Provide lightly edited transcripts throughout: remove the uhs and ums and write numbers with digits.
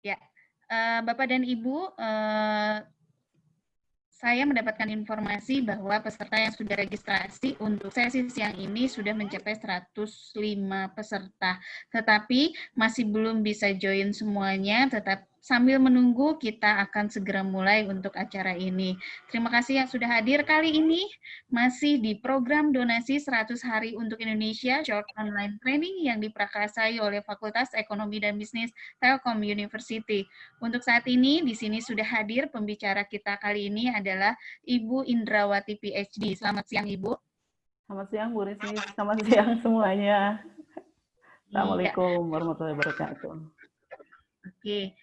Ya, Bapak dan Ibu, saya mendapatkan informasi bahwa peserta yang sudah registrasi untuk sesi siang ini sudah mencapai 105 peserta. Tetapi masih belum bisa join semuanya, tetap sambil menunggu kita akan segera mulai untuk acara ini. Terima kasih yang sudah hadir kali ini. Masih di program donasi 100 hari untuk Indonesia, short online training yang diprakarsai oleh Fakultas Ekonomi dan Bisnis Telkom University. Untuk saat ini, di sini sudah hadir pembicara kita kali ini adalah Ibu Indrawati PhD. Selamat siang, Ibu. Selamat siang Bu Rizky, selamat siang semuanya. Iya, Assalamualaikum warahmatullahi wabarakatuh. oke.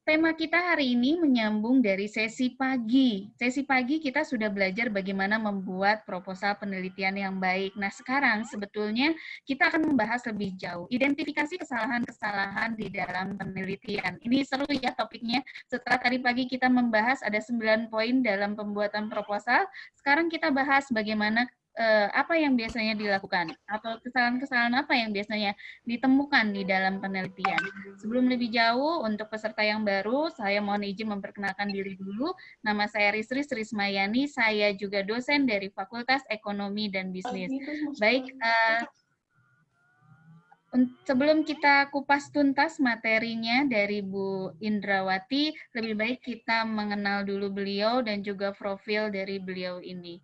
Tema kita hari ini menyambung dari sesi pagi. Sesi pagi kita sudah belajar bagaimana membuat proposal penelitian yang baik. Nah, sekarang sebetulnya kita akan membahas lebih jauh. Identifikasi kesalahan-kesalahan di dalam penelitian. Ini seru ya topiknya. Setelah tadi pagi kita membahas ada 9 poin dalam pembuatan proposal, sekarang kita bahas bagaimana apa yang biasanya dilakukan atau kesalahan-kesalahan apa yang biasanya ditemukan di dalam penelitian. Sebelum lebih jauh, untuk peserta yang baru, saya mohon izin memperkenalkan diri dulu. Nama saya Risri Srismayani, saya juga dosen dari Fakultas Ekonomi dan Bisnis. Baik, sebelum kita kupas tuntas materinya dari Bu Indrawati, lebih baik kita mengenal dulu beliau dan juga profil dari beliau ini.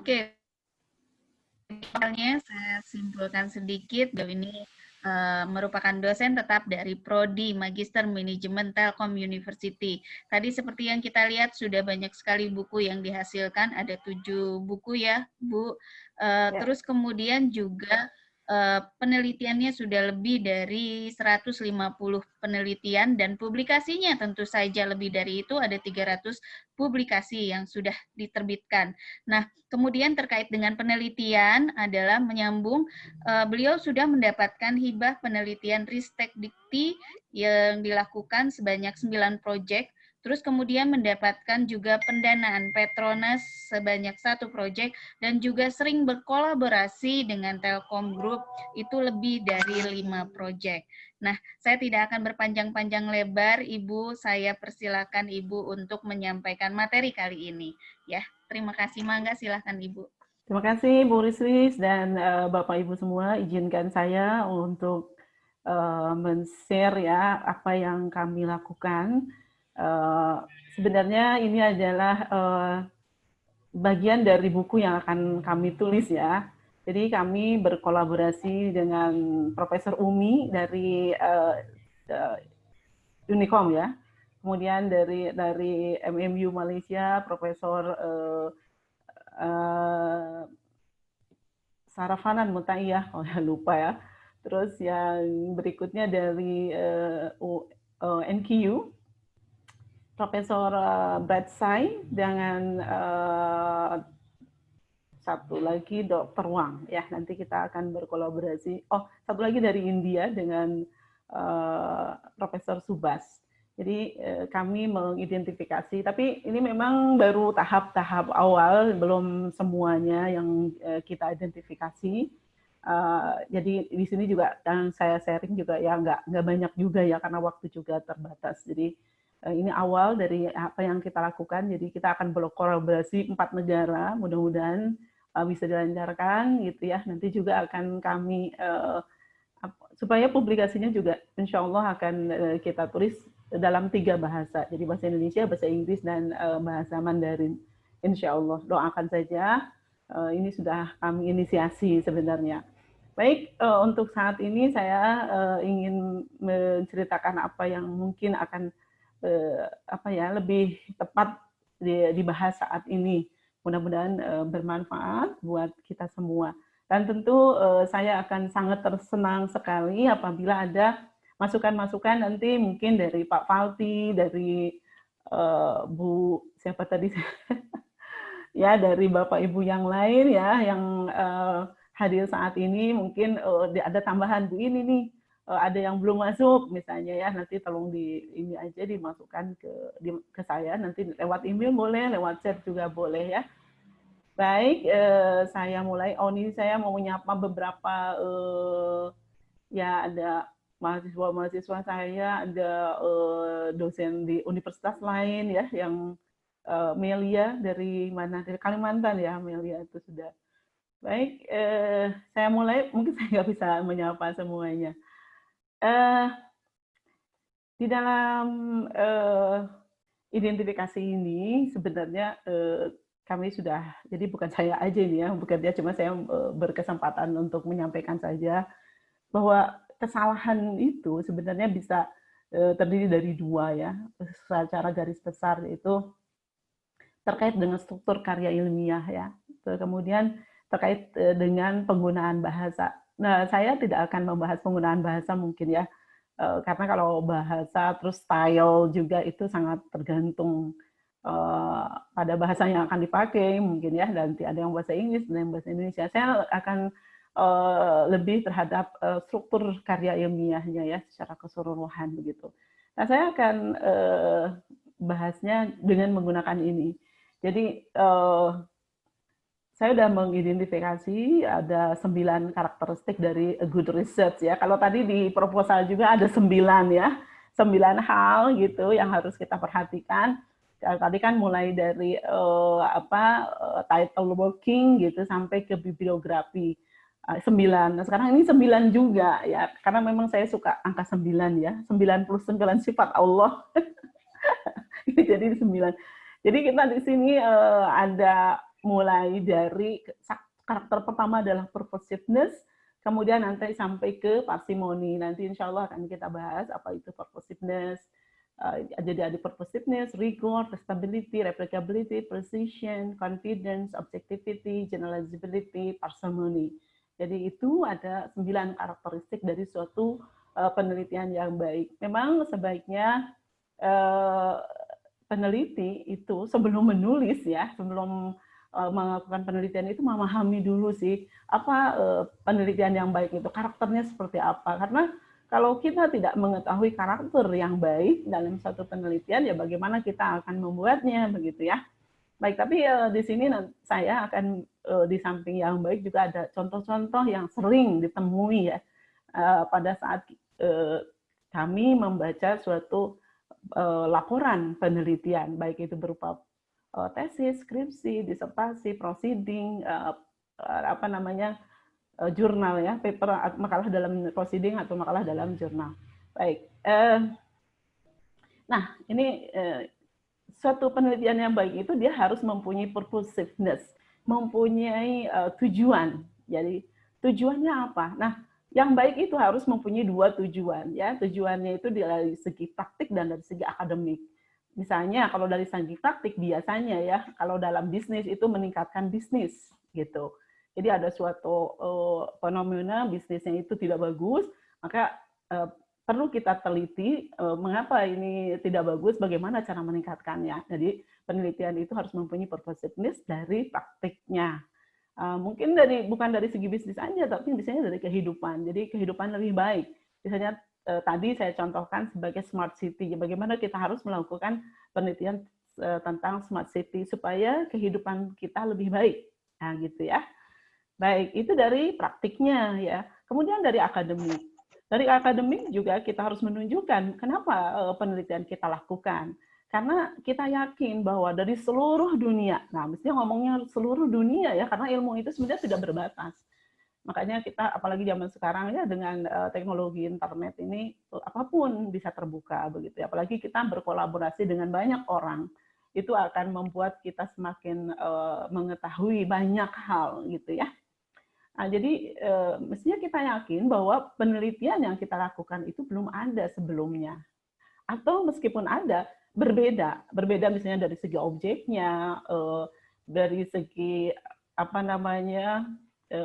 Oke, misalnya saya simpulkan sedikit, beliau ini merupakan dosen tetap dari Prodi Magister Manajemen Telkom University. Tadi seperti yang kita lihat sudah banyak sekali buku yang dihasilkan, ada 7 buku ya, Bu. Terus kemudian juga penelitiannya sudah lebih dari 150 penelitian dan publikasinya tentu saja lebih dari itu, ada 300 publikasi yang sudah diterbitkan. Nah, kemudian terkait dengan penelitian adalah menyambung, beliau sudah mendapatkan hibah penelitian Ristek Dikti yang dilakukan sebanyak 9 proyek, terus kemudian mendapatkan juga pendanaan Petronas sebanyak 1 proyek, dan juga sering berkolaborasi dengan Telkom Group, itu lebih dari 5 proyek. Nah, saya tidak akan berpanjang-panjang lebar, Ibu, saya persilakan Ibu untuk menyampaikan materi kali ini. Ya, terima kasih. Mangga, silahkan Ibu. Terima kasih Bu Rizky dan Bapak Ibu semua, izinkan saya untuk men-share ya apa yang kami lakukan. Sebenarnya ini adalah bagian dari buku yang akan kami tulis ya. Jadi kami berkolaborasi dengan Profesor Umi dari Unicom ya. Kemudian dari MMU Malaysia, Profesor Sarafanan Mutaiyah, oh ya lupa ya. Terus yang berikutnya dari NQU, Profesor Brad Sai dengan satu lagi Dr. Wang ya, nanti kita akan berkolaborasi. Oh, satu lagi dari India dengan Profesor Subas. Jadi kami mengidentifikasi, tapi ini memang baru tahap-tahap awal, belum semuanya yang kita identifikasi. Jadi di sini juga yang saya sharing juga ya nggak banyak juga ya karena waktu juga terbatas. Jadi ini awal dari apa yang kita lakukan. Jadi kita akan berkolaborasi 4 negara, mudah-mudahan bisa dilancarkan gitu ya. Nanti juga akan kami supaya publikasinya juga insya Allah akan kita tulis dalam 3 bahasa. Jadi bahasa Indonesia, bahasa Inggris, dan bahasa Mandarin. Insya Allah, doakan saja. Ini sudah kami inisiasi sebenarnya. Baik, untuk saat ini saya ingin menceritakan apa yang mungkin akan lebih tepat dibahas saat ini. Mudah-mudahan bermanfaat buat kita semua. Dan tentu saya akan sangat tersenang sekali apabila ada masukan-masukan nanti mungkin dari Pak Falti, dari Bu siapa tadi ya, dari Bapak Ibu yang lain ya yang hadir saat ini, mungkin ada tambahan Bu ini nih, ada yang belum masuk misalnya ya, nanti tolong ini aja dimasukkan ke saya, nanti lewat email boleh, lewat chat juga boleh ya. Baik, saya mulai. Oh, ini saya mau menyapa beberapa ya, ada mahasiswa-mahasiswa saya, ada dosen di universitas lain ya, yang Melia dari mana? Dari Kalimantan ya, Melia itu sudah. Baik, saya mulai. Mungkin saya nggak bisa menyapa semuanya. Di dalam identifikasi ini sebenarnya kami sudah, jadi bukan saya aja ini ya, bukan dia, cuma saya berkesempatan untuk menyampaikan saja bahwa kesalahan itu sebenarnya bisa terdiri dari 2 ya, secara garis besar, yaitu terkait dengan struktur karya ilmiah ya. Kemudian terkait dengan penggunaan bahasa. Nah, saya tidak akan membahas penggunaan bahasa mungkin ya, karena kalau bahasa terus style juga itu sangat tergantung pada bahasa yang akan dipakai mungkin ya, dan ada yang bahasa Inggris dan yang bahasa Indonesia. Saya akan lebih terhadap struktur karya ilmiahnya ya secara keseluruhan begitu. Nah, saya akan bahasnya dengan menggunakan ini. Jadi saya sudah mengidentifikasi ada 9 karakteristik dari a good research ya. Kalau tadi di proposal juga ada 9 ya, 9 hal gitu yang harus kita perhatikan. Tadi kan mulai dari title working gitu sampai ke bibliografi. 9. Nah, sekarang ini 9 juga ya, karena memang saya suka angka 9 ya, 99 sifat Allah. Jadi 9. Jadi kita di sini ada mulai dari karakter pertama adalah purposiveness, kemudian nanti sampai ke parsimony. Nanti insya Allah akan kita bahas apa itu purposiveness. Jadi ada purposiveness, rigor, testability, replicability, precision, confidence, objectivity, generalizability, parsimony. Jadi itu ada 9 karakteristik dari suatu penelitian yang baik. Memang sebaiknya peneliti itu sebelum menulis ya, sebelum melakukan penelitian itu memahami dulu sih apa penelitian yang baik itu, karakternya seperti apa. Karena kalau kita tidak mengetahui karakter yang baik dalam satu penelitian, ya bagaimana kita akan membuatnya begitu ya. Baik, tapi di sini saya akan di samping yang baik juga ada contoh-contoh yang sering ditemui ya pada saat kami membaca suatu laporan penelitian, baik itu berupa tesis, skripsi, disertasi, proceeding, jurnal ya, paper, makalah dalam proceeding atau makalah dalam jurnal. Baik, nah ini suatu penelitian yang baik itu dia harus mempunyai purposiveness, mempunyai tujuan. Jadi tujuannya apa? Nah, yang baik itu harus mempunyai 2 tujuan ya. Tujuannya itu dari segi praktik dan dari segi akademik. Misalnya kalau dari segi praktik biasanya ya, kalau dalam bisnis itu meningkatkan bisnis gitu. Jadi ada suatu fenomena bisnisnya itu tidak bagus, maka perlu kita teliti mengapa ini tidak bagus, bagaimana cara meningkatkannya. Jadi penelitian itu harus mempunyai purposiveness dari praktiknya. Mungkin bukan dari segi bisnis aja, tapi misalnya dari kehidupan. Jadi kehidupan lebih baik. Misalnya tadi saya contohkan sebagai smart city. Bagaimana kita harus melakukan penelitian tentang smart city supaya kehidupan kita lebih baik. Nah, gitu ya. Baik, itu dari praktiknya ya. Kemudian dari akademik. Dari akademik juga kita harus menunjukkan kenapa penelitian kita lakukan. Karena kita yakin bahwa dari seluruh dunia, nah mestinya ngomongnya seluruh dunia ya, karena ilmu itu sebenarnya tidak berbatas. Makanya kita, apalagi zaman sekarang ya dengan teknologi internet ini, apapun bisa terbuka begitu. Apalagi kita berkolaborasi dengan banyak orang, itu akan membuat kita semakin mengetahui banyak hal gitu ya. Nah, jadi mestinya kita yakin bahwa penelitian yang kita lakukan itu belum ada sebelumnya. Atau meskipun ada, berbeda misalnya dari segi objeknya, dari segi apa namanya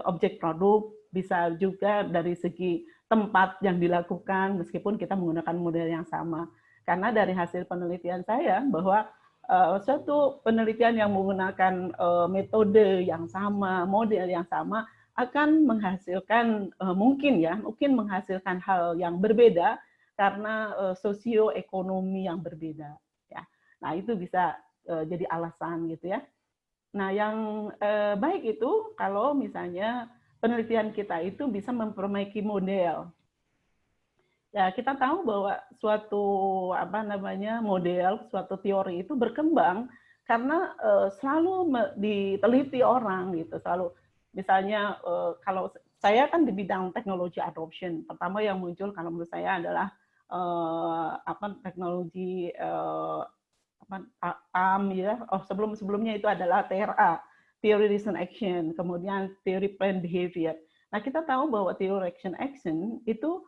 objek produk, bisa juga dari segi tempat yang dilakukan meskipun kita menggunakan model yang sama. Karena dari hasil penelitian saya bahwa suatu penelitian yang menggunakan metode yang sama, model yang sama akan menghasilkan mungkin menghasilkan hal yang berbeda karena sosioekonomi yang berbeda ya. Nah, itu bisa jadi alasan gitu ya. Nah, yang baik itu kalau misalnya penelitian kita itu bisa memperbaiki model. Ya, kita tahu bahwa suatu model, suatu teori itu berkembang karena selalu diteliti orang gitu, selalu misalnya kalau saya kan di bidang teknologi adoption, pertama yang muncul kalau menurut saya adalah teknologi TAM ya. Oh, sebelumnya itu adalah TRA, Theory Reason Action, kemudian Theory Plan Behavior. Nah, kita tahu bahwa Theory Action itu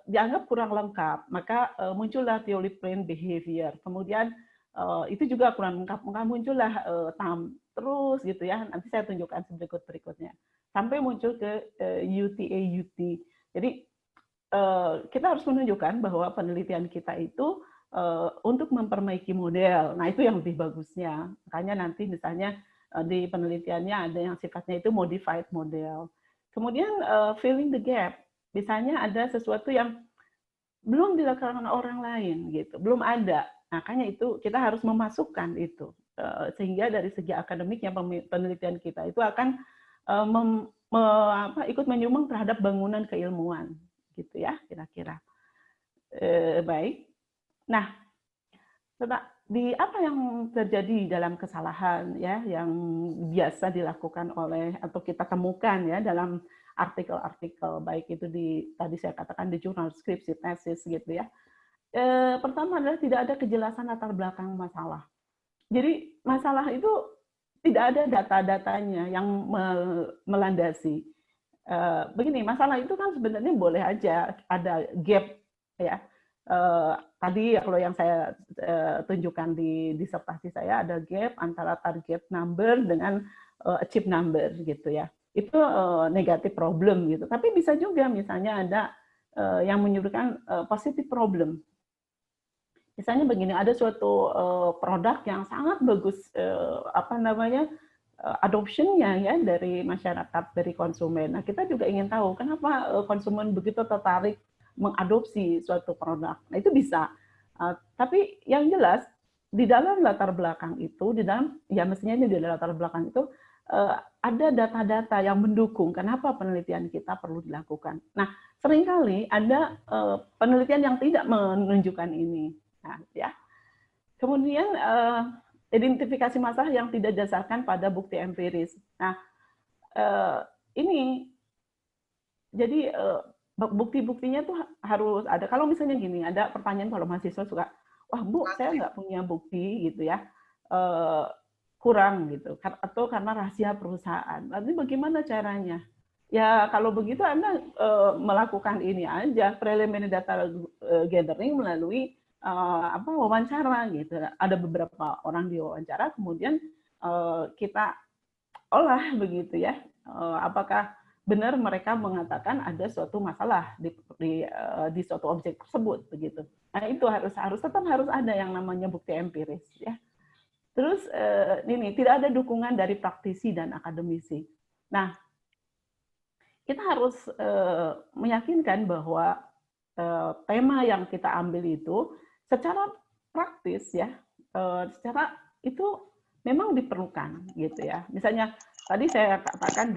dianggap kurang lengkap, maka muncullah Theory Plan Behavior. Kemudian itu juga kurang lengkap, maka muncullah TAM. Terus gitu ya, nanti saya tunjukkan berikutnya. Sampai muncul ke UTA-UT. Jadi kita harus menunjukkan bahwa penelitian kita itu untuk memperbaiki model. Nah, itu yang lebih bagusnya. Makanya nanti misalnya di penelitiannya ada yang sifatnya itu modified model. Kemudian filling the gap. Misalnya ada sesuatu yang belum dilakukan orang lain gitu, belum ada. Makanya itu kita harus memasukkan itu. Sehingga dari segi akademiknya penelitian kita itu akan ikut menyumbang terhadap bangunan keilmuan gitu ya, kira-kira. Baik. Nah, di apa yang terjadi dalam kesalahan ya yang biasa dilakukan oleh atau kita temukan ya dalam artikel-artikel, baik itu tadi saya katakan di jurnal, skripsi, tesis gitu ya. Pertama adalah tidak ada kejelasan latar belakang masalah. Jadi masalah itu tidak ada data-datanya yang melandasi. Begini, masalah itu kan sebenarnya boleh aja ada gap ya. Tadi kalau yang saya tunjukkan di disertasi saya ada gap antara target number dengan achieve number gitu ya. Itu negatif problem gitu. Tapi bisa juga misalnya ada yang menyebutkan positive problem. Misalnya begini, ada suatu produk yang sangat bagus adoption-nya ya dari masyarakat, dari konsumen. Nah, kita juga ingin tahu kenapa konsumen begitu tertarik mengadopsi suatu produk. Nah, itu bisa. Tapi yang jelas di dalam latar belakang itu, mestinya di dalam latar belakang itu ada data-data yang mendukung kenapa penelitian kita perlu dilakukan. Nah, seringkali ada penelitian yang tidak menunjukkan ini. Nah, ya. Kemudian identifikasi masalah yang tidak didasarkan pada bukti empiris. Nah, ini jadi bukti-buktinya tuh harus ada. Kalau misalnya gini, ada pertanyaan kalau mahasiswa suka, wah Bu, saya nggak punya bukti gitu ya, kurang gitu, atau karena rahasia perusahaan. Lalu bagaimana caranya? Ya kalau begitu Anda melakukan ini aja, preliminary data gathering melalui wawancara gitu. Ada beberapa orang diwawancara, kemudian kita olah begitu ya. Apakah benar mereka mengatakan ada suatu masalah di suatu objek tersebut begitu. Nah, itu harus tetap harus ada yang namanya bukti empiris ya. Terus ini tidak ada dukungan dari praktisi dan akademisi. Nah, kita harus meyakinkan bahwa tema yang kita ambil itu secara praktis ya, secara itu memang diperlukan gitu ya. Misalnya tadi saya katakan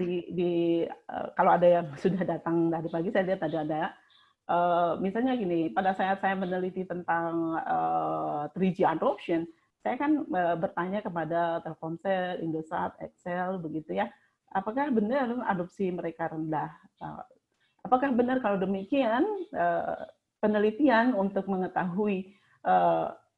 kalau ada yang sudah datang dari pagi, saya lihat ada Misalnya gini, pada saat saya meneliti tentang 3G adoption, saya kan bertanya kepada Telkomsel, Indosat, Excel, begitu ya, apakah benar adopsi mereka rendah? Apakah benar kalau demikian penelitian untuk mengetahui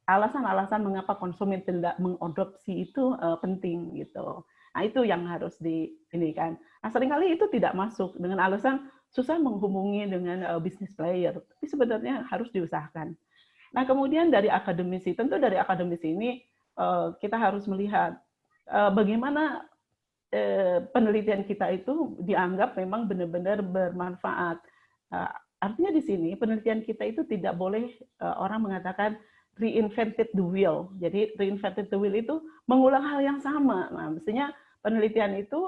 alasan-alasan mengapa konsumen tidak mengadopsi itu penting gitu. Nah itu yang harus ini kan. Nah seringkali itu tidak masuk dengan alasan susah menghubungi dengan business player, tapi sebenarnya harus diusahakan. Nah kemudian dari akademisi, tentu dari akademisi ini kita harus melihat bagaimana penelitian kita itu dianggap memang benar-benar bermanfaat. Artinya di sini penelitian kita itu tidak boleh orang mengatakan reinvented the wheel. Jadi reinvented the wheel itu mengulang hal yang sama. Nah, mestinya penelitian itu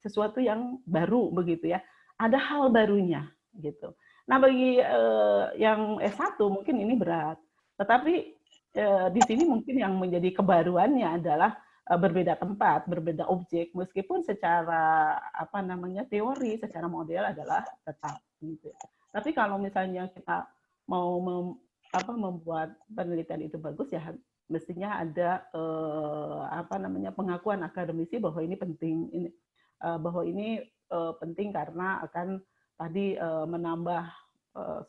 sesuatu yang baru begitu ya. Ada hal barunya gitu. Nah, bagi yang S1 mungkin ini berat. Tetapi di sini mungkin yang menjadi kebaruannya adalah berbeda tempat, berbeda objek, meskipun secara apa namanya teori, secara model adalah tetap. Gitu. Tapi kalau misalnya kita mau membuat penelitian itu bagus ya mestinya ada apa namanya pengakuan akademisi bahwa ini penting, bahwa ini penting karena akan tadi menambah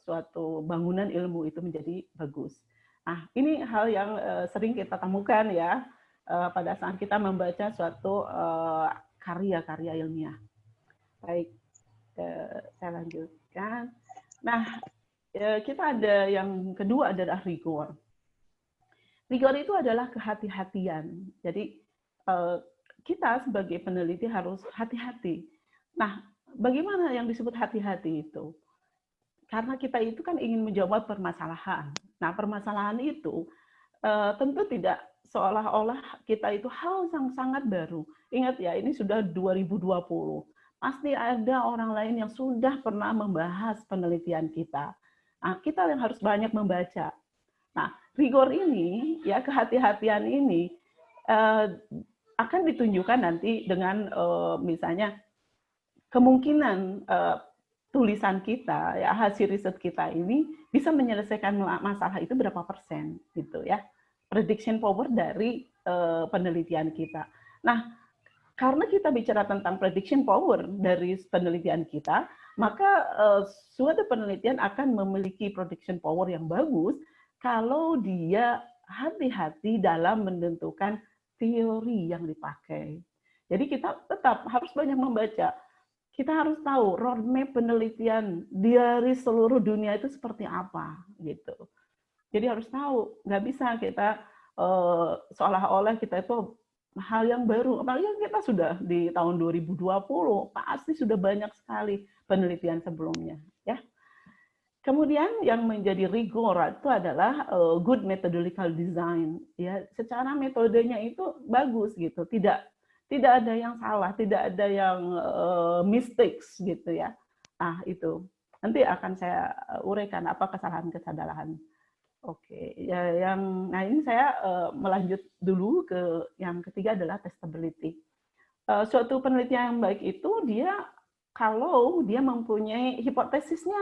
suatu bangunan ilmu itu menjadi bagus. Nah, ini hal yang sering kita temukan ya pada saat kita membaca suatu karya-karya ilmiah. Baik, saya lanjutkan. Nah, kita ada yang kedua adalah rigor. Rigor itu adalah kehati-hatian. Jadi kita sebagai peneliti harus hati-hati. Nah, bagaimana yang disebut hati-hati itu? Karena kita itu kan ingin menjawab permasalahan. Nah, permasalahan itu tentu tidak seolah-olah kita itu hal yang sangat baru. Ingat ya, ini sudah 2020. Pasti ada orang lain yang sudah pernah membahas penelitian kita. Nah, kita yang harus banyak membaca. Nah, rigor ini, ya kehati-hatian ini akan ditunjukkan nanti dengan misalnya kemungkinan tulisan kita, ya hasil riset kita ini bisa menyelesaikan masalah itu berapa persen, gitu ya. Prediction power dari penelitian kita. Nah, karena kita bicara tentang prediction power dari penelitian kita, maka suatu penelitian akan memiliki prediction power yang bagus kalau dia hati-hati dalam menentukan teori yang dipakai. Jadi kita tetap harus banyak membaca. Kita harus tahu roadmap penelitian dari seluruh dunia itu seperti apa gitu. Jadi harus tahu, nggak bisa kita seolah-olah kita itu hal yang baru. Apalagi kita sudah di tahun 2020, pasti sudah banyak sekali penelitian sebelumnya. Ya. Kemudian yang menjadi rigor itu adalah good methodological design. Ya, secara metodenya itu bagus gitu, tidak ada yang salah, tidak ada yang mistakes gitu ya. Nah itu nanti akan saya uraikan apa kesalahan-kesalahan. Oke, ya nah ini saya melanjut dulu ke yang ketiga adalah testability. Suatu penelitian yang baik itu dia kalau dia mempunyai hipotesisnya,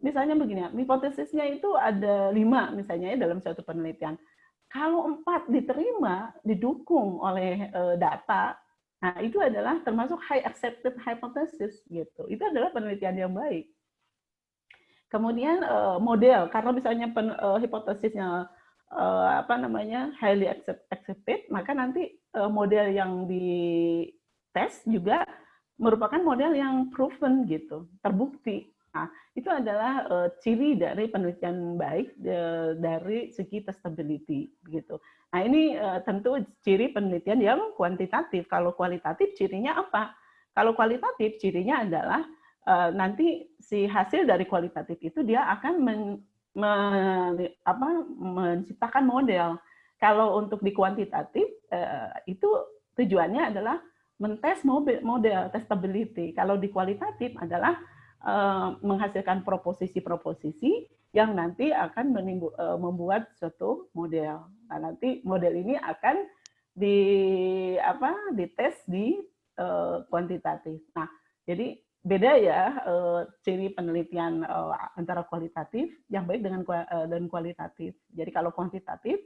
misalnya begini, hipotesisnya itu ada 5 misalnya ya dalam suatu penelitian. Kalau 4 diterima, didukung oleh data, nah itu adalah termasuk high accepted hypothesis gitu. Itu adalah penelitian yang baik. Kemudian model, karena misalnya hipotesisnya apa namanya highly accepted, maka nanti model yang dites juga merupakan model yang proven gitu, terbukti. Nah, itu adalah ciri dari penelitian baik dari segi testability gitu. Nah, ini tentu ciri penelitian yang kuantitatif. Kalau kualitatif cirinya apa? Kalau kualitatif cirinya adalah nanti si hasil dari kualitatif itu dia akan menciptakan model. Kalau untuk di kuantitatif itu tujuannya adalah mentes model testability. Kalau di kualitatif adalah menghasilkan proposisi-proposisi yang nanti akan membuat suatu model. Nah, nanti model ini akan dites di kuantitatif. Nah, jadi beda ya ciri penelitian antara kualitatif yang baik dengan dan kualitatif. Jadi kalau kuantitatif,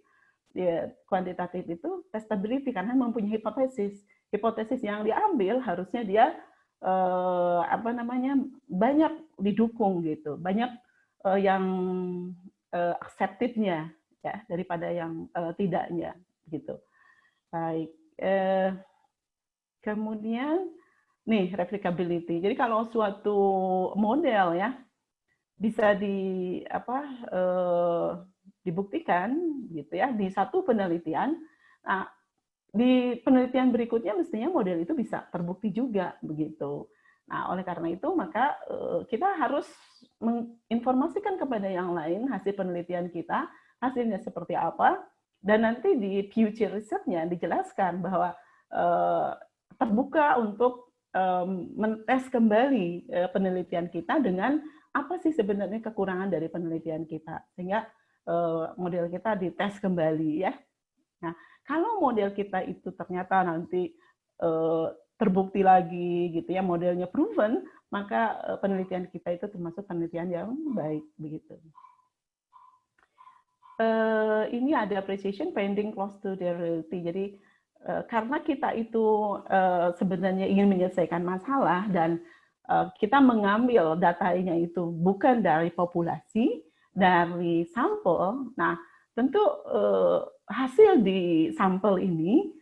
ya kuantitatif itu testability karena mempunyai hipotesis. Hipotesis yang diambil harusnya dia banyak didukung gitu, banyak yang accepted-nya ya daripada yang tidaknya gitu. Baik. Kemudian nih replicability. Jadi kalau suatu model ya bisa dibuktikan gitu ya di satu penelitian. Nah, di penelitian berikutnya mestinya model itu bisa terbukti juga begitu. Nah, oleh karena itu maka kita harus menginformasikan kepada yang lain hasil penelitian kita, hasilnya seperti apa, dan nanti di future research-nya dijelaskan bahwa terbuka untuk mentes kembali penelitian kita dengan apa sih sebenarnya kekurangan dari penelitian kita, sehingga model kita dites kembali ya. Nah, kalau model kita itu ternyata nanti terbukti lagi gitu ya, modelnya proven, maka penelitian kita itu termasuk penelitian yang baik begitu. Ini ada appreciation pending close to the reality. Jadi karena kita itu sebenarnya ingin menyelesaikan masalah dan kita mengambil datanya itu bukan dari populasi, dari sampel. Nah, tentu hasil di sampel ini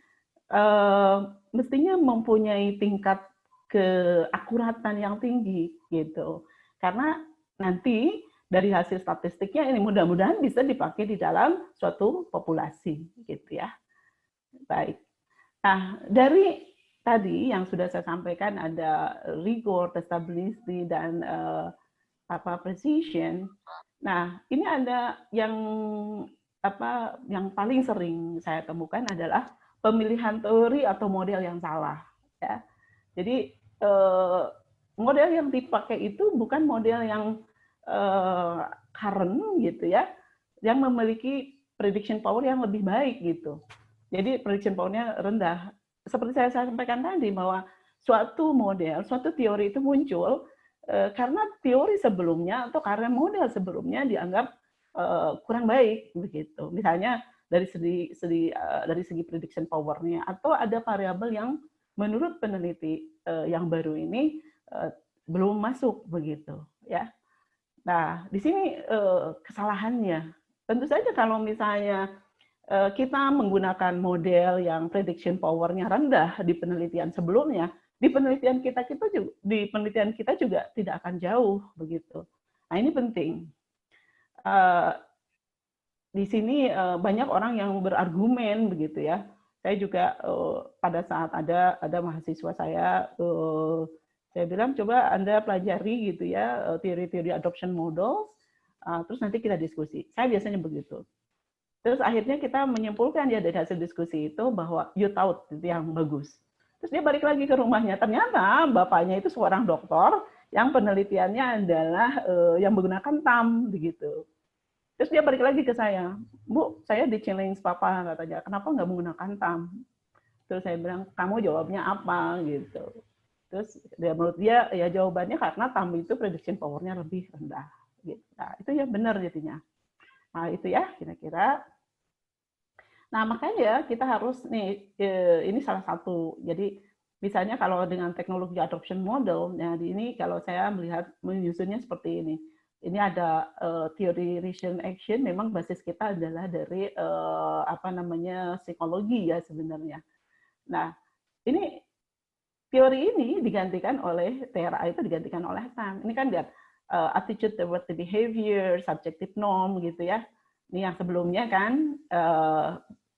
mestinya mempunyai tingkat keakuratan yang tinggi gitu. Karena nanti dari hasil statistiknya ini mudah-mudahan bisa dipakai di dalam suatu populasi gitu ya. Baik. Nah, dari tadi yang sudah saya sampaikan ada rigor, testability dan precision. Nah, ini ada yang paling sering saya temukan adalah pemilihan teori atau model yang salah ya. Jadi model yang dipakai itu bukan model yang current gitu ya, yang memiliki prediction power yang lebih baik gitu. Jadi prediction power-nya rendah. Seperti saya sampaikan tadi bahwa suatu model, suatu teori itu muncul karena teori sebelumnya atau karena model sebelumnya dianggap kurang baik begitu. Misalnya dari segi prediction power-nya atau ada variabel yang menurut peneliti yang baru ini belum masuk begitu ya. Nah, di sini kesalahannya. Tentu saja kalau misalnya kita menggunakan model yang prediction power-nya rendah di penelitian sebelumnya, di penelitian kita juga tidak akan jauh begitu. Nah, ini penting. Di sini banyak orang yang berargumen begitu ya. Saya juga pada saat ada mahasiswa saya bilang coba Anda pelajari gitu ya teori-teori adoption model, terus nanti kita diskusi. Saya biasanya begitu. Terus akhirnya kita menyimpulkan ya dari hasil diskusi itu bahwa you thought itu yang bagus. Terus dia balik lagi ke rumahnya. Ternyata bapaknya itu seorang dokter yang penelitiannya adalah yang menggunakan TAM begitu. Terus dia balik lagi ke saya, Bu, saya di-challenge papa katanya, kenapa nggak menggunakan TAM? Terus saya bilang, kamu jawabnya apa gitu. Terus menurut dia ya jawabannya karena TAM itu prediction power-nya lebih rendah. Gitu. Nah, itu ya benar jadinya. Nah, itu ya kira-kira. Nah, makanya kita harus nih, ini salah satu. Jadi misalnya kalau dengan teknologi adoption model, nah di ini kalau saya melihat menyusunnya seperti ini. Ini ada teori reason action, memang basis kita adalah dari psikologi ya sebenarnya. Nah, ini teori ini digantikan oleh TRA itu digantikan oleh TAM. Ini kan lihat attitude toward the behavior, subjective norm gitu ya. Ini yang sebelumnya kan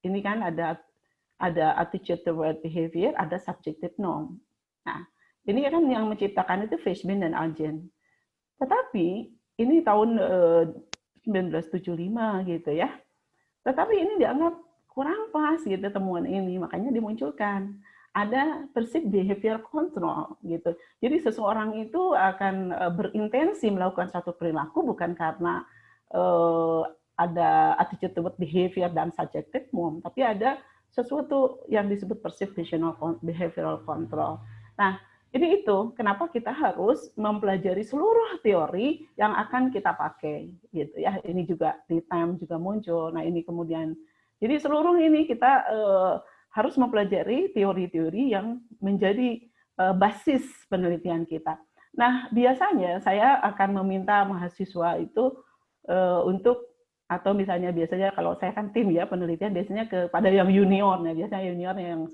ini kan ada attitude toward behavior, ada subjective norm. Nah, ini kan yang menciptakan itu Fishman dan Arjen. Tetapi ini tahun 1975 gitu ya. Tetapi ini dianggap kurang pas gitu temuan ini, makanya dimunculkan ada perceived behavior control gitu. Jadi seseorang itu akan berintensi melakukan suatu perilaku bukan karena ada attitude toward behavior dan subjective norm, tapi ada sesuatu yang disebut perceived behavioral control. Nah, Jadi itu kenapa kita harus mempelajari seluruh teori yang akan kita pakai, gitu ya. Ini juga di TAM juga muncul. Nah ini kemudian, jadi seluruh ini kita harus mempelajari teori-teori yang menjadi basis penelitian kita. Nah biasanya saya akan meminta mahasiswa itu untuk atau misalnya biasanya kalau saya kan tim ya penelitian biasanya kepada yang junior, nah biasanya junior yang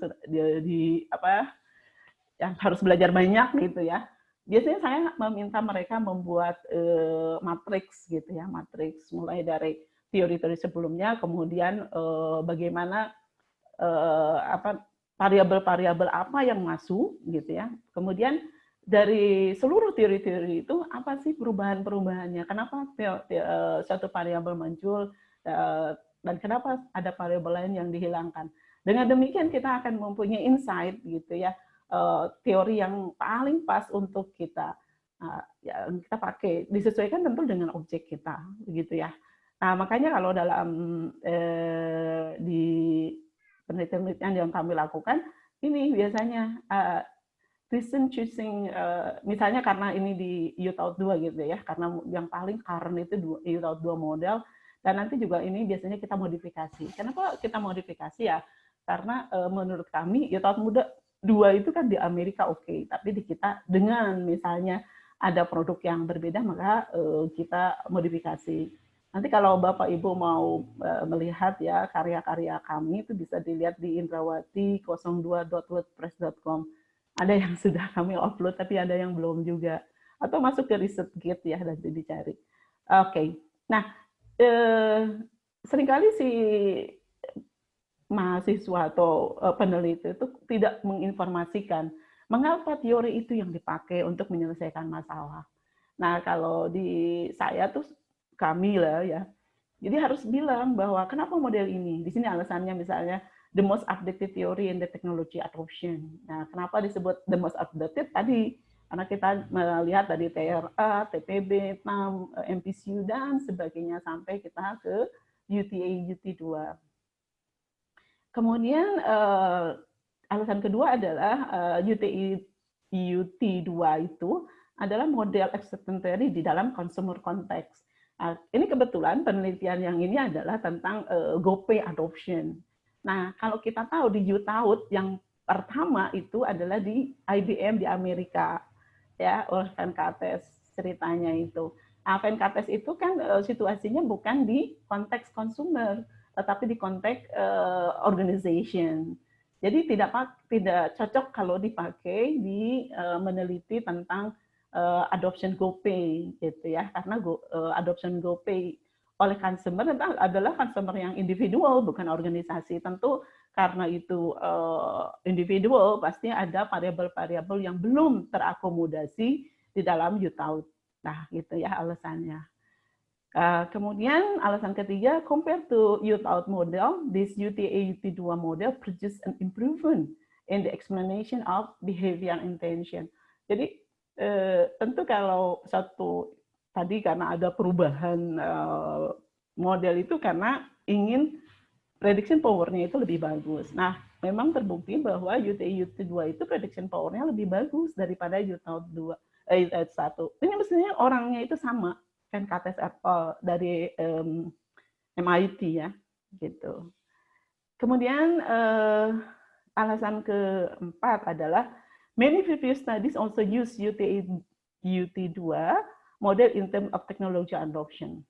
di apa yang harus belajar banyak gitu ya. Biasanya saya meminta mereka membuat matriks gitu ya, matriks mulai dari teori-teori sebelumnya, kemudian bagaimana apa variabel-variabel apa yang masuk gitu ya. Kemudian dari seluruh teori-teori itu apa sih perubahan-perubahannya? Kenapa suatu variabel muncul dan kenapa ada variabel lain yang dihilangkan? Dengan demikian kita akan mempunyai insight gitu ya, teori yang paling pas untuk kita yang kita pakai disesuaikan tentu dengan objek kita gitu ya. Nah makanya kalau dalam di penelitian yang kami lakukan ini biasanya reason choosing misalnya karena ini di UTAUT 2 gitu ya, karena yang paling current itu UTAUT 2 model dan nanti juga ini biasanya kita modifikasi. Kenapa kita modifikasi ya? Karena menurut kami UTAUT 2 itu kan di Amerika oke, tapi di kita dengan misalnya ada produk yang berbeda maka kita modifikasi. Nanti kalau Bapak Ibu mau melihat ya karya-karya kami itu bisa dilihat di indrawati02.wordpress.com. Ada yang sudah kami upload tapi ada yang belum juga. Atau masuk ke ResearchGate ya nanti dicari. Oke. Nah, seringkali si mahasiswa atau peneliti itu tidak menginformasikan mengapa teori itu yang dipakai untuk menyelesaikan masalah. Nah, kalau di saya tuh kami lah ya. Jadi harus bilang bahwa kenapa model ini? Di sini alasannya misalnya the most updated theory in the technology adoption. Nah, kenapa disebut the most updated tadi? Karena kita melihat dari TRA, TPB, TAM, MPCU dan sebagainya sampai kita ke UTA UT2. Kemudian alasan kedua adalah UTI UT2 itu adalah model acceptance theory di dalam consumer context. Nah, ini kebetulan penelitian yang ini adalah tentang GoPay adoption. Nah, kalau kita tahu di UTAUT yang pertama itu adalah di IBM di Amerika, ya, oleh Venkates ceritanya itu. Nah, Venkates itu kan situasinya bukan di konteks consumer, tetapi di konteks organization. Jadi tidak cocok kalau dipakai di meneliti tentang adoption GoPay gitu ya, karena adoption GoPay oleh consumer adalah consumer yang individual bukan organisasi. Tentu karena itu individual pasti ada variabel-variabel yang belum terakomodasi di dalam UTAUT. Nah, gitu ya alasannya. Kemudian alasan ketiga, compared to UTAUT model, this UTA UT2 model produce an improvement in the explanation of behavior intention. Jadi tentu kalau satu tadi karena ada perubahan model itu karena ingin prediction power-nya itu lebih bagus. Nah, memang terbukti bahwa UTA UT2 itu prediction power-nya lebih bagus daripada UTAUT 1. Ini mestinya orangnya itu sama. Venkates dari MIT ya, gitu. Kemudian alasan keempat adalah many previous studies also use UT2 model in terms of technology adoption.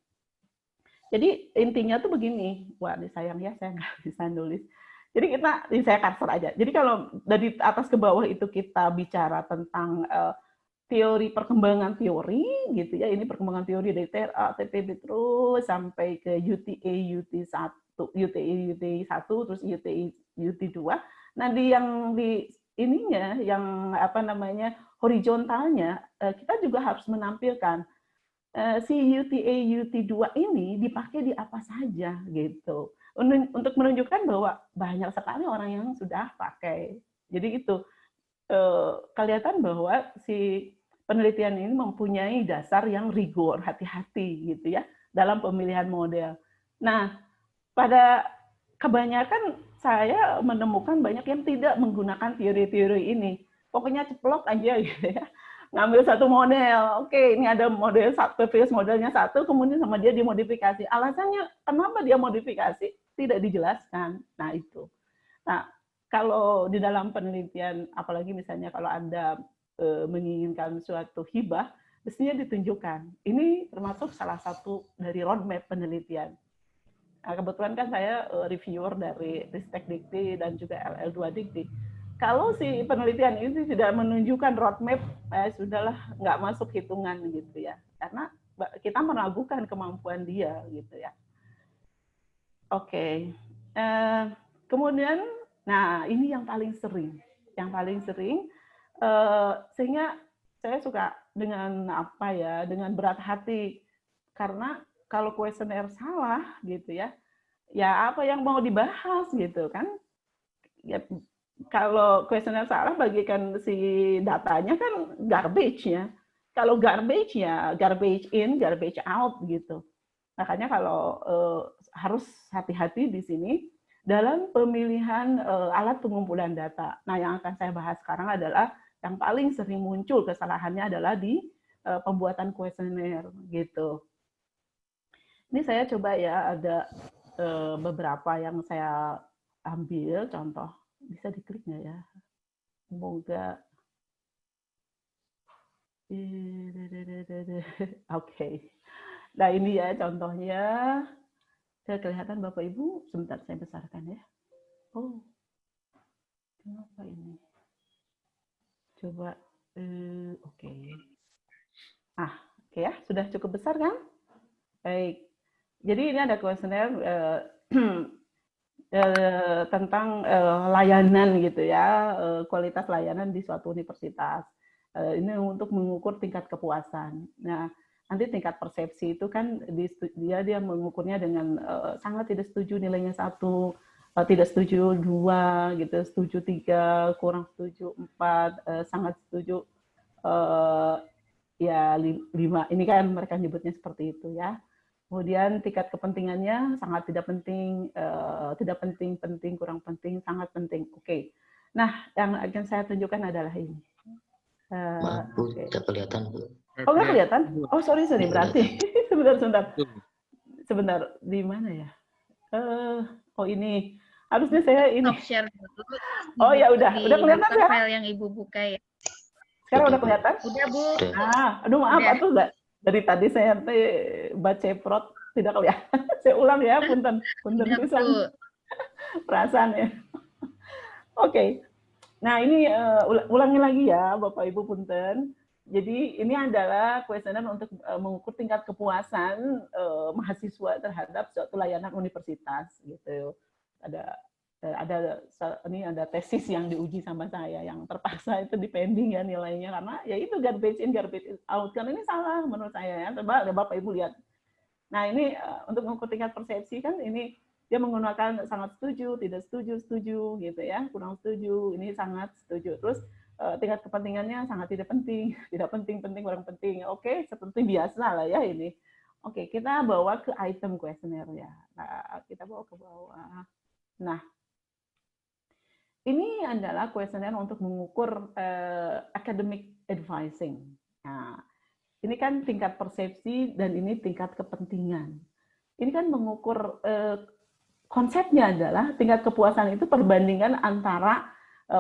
Jadi intinya tuh begini, wah sayang ya saya nggak bisa nulis. Jadi saya cursor aja. Jadi kalau dari atas ke bawah itu kita bicara tentang teori perkembangan teori gitu ya, ini perkembangan teori dari TRA, TPB terus sampai ke UTA UT1, terus UTA UT2. Nah, yang di ininya yang apa namanya horizontalnya kita juga harus menampilkan si UTA UT2 ini dipakai di apa saja gitu. Untuk menunjukkan bahwa banyak sekali orang yang sudah pakai. Jadi itu kelihatan bahwa si penelitian ini mempunyai dasar yang rigor, hati-hati gitu ya dalam pemilihan model. Nah, pada kebanyakan saya menemukan banyak yang tidak menggunakan teori-teori ini. pokoknya ceplok aja gitu ya. Ngambil satu model, oke ini ada model previous modelnya satu, kemudian sama dia dimodifikasi. Alasannya kenapa dia modifikasi tidak dijelaskan. Nah itu. Nah kalau di dalam penelitian, apalagi misalnya kalau Anda menginginkan suatu hibah, mestinya ditunjukkan. Ini termasuk salah satu dari roadmap penelitian. Nah, kebetulan kan saya reviewer dari Ristek Dikti dan juga LL2 Dikti. Kalau si penelitian ini tidak menunjukkan roadmap, sudahlah nggak masuk hitungan gitu ya. Karena kita meragukan kemampuan dia gitu ya. Oke. Kemudian, nah ini yang paling sering. Yang paling sering, sehingga saya suka dengan apa ya, dengan berat hati. Karena kalau kuesioner salah gitu ya, ya apa yang mau dibahas gitu kan? Ya, kalau kuesioner salah bagikan si datanya kan garbage ya. Kalau garbage ya garbage in, garbage out gitu. Makanya kalau harus hati-hati di sini dalam pemilihan alat pengumpulan data. Nah, yang akan saya bahas sekarang adalah yang paling sering muncul kesalahannya adalah di pembuatan kuesioner gitu. Ini saya coba ya ada beberapa yang saya ambil contoh. Bisa diklik nggak ya? Semoga. Oke. Nah ini ya contohnya. Saya kelihatan Bapak Ibu. Sebentar saya besarkan ya. Oh, kenapa ini? Coba. Oke. Oke ya. Sudah cukup besar kan? Baik. Jadi ini ada kuesioner tentang layanan gitu ya, kualitas layanan di suatu universitas. Ini untuk mengukur tingkat kepuasan. Nah, nanti tingkat persepsi itu kan dia mengukurnya dengan sangat tidak setuju nilainya 1, tidak setuju 2, gitu, setuju 3, kurang setuju 4, sangat setuju ya 5. Ini kan mereka nyebutnya seperti itu ya. Kemudian tingkat kepentingannya sangat tidak penting, tidak penting, penting, kurang penting, sangat penting. Oke. Nah, yang akan saya tunjukkan adalah ini. Maaf Bu, tidak kelihatan Bu. Oh, nggak kelihatan? Oh, sorry, berarti. Sebentar. Di mana ya? Oh, ini. Harusnya saya ini. Share dulu. Oh, ya udah kelihatan ya? File yang Ibu buka ya. Sekarang udah kelihatan? Udah, Bu. Aduh maaf, atuh enggak. Dari tadi saya baca prot tidak kelihatan. Saya ulang ya, punten pisan. Perasaan ya. Oke. Nah, ini ulangi lagi ya, Bapak Ibu punten. Jadi ini adalah kuesioner untuk mengukur tingkat kepuasan mahasiswa terhadap suatu layanan universitas gitu. Ini ada tesis yang diuji sama saya yang terpaksa itu depending ya nilainya karena ya itu garbage in garbage out kan ini salah menurut saya ya. Coba Bapak Ibu lihat. Nah ini untuk mengukur tingkat persepsi kan ini dia menggunakan sangat setuju, tidak setuju, setuju gitu ya, kurang setuju, ini sangat setuju. Terus tingkat kepentingannya sangat tidak penting, penting, kurang penting. Oke, seperti biasa lah ya ini. Oke, kita bawa ke item kuesioner ya. Nah, kita bawa ke bawah. Nah, ini adalah kuesioner untuk mengukur academic advising. Nah, ini kan tingkat persepsi dan ini tingkat kepentingan. Ini kan mengukur konsepnya adalah tingkat kepuasan itu perbandingan antara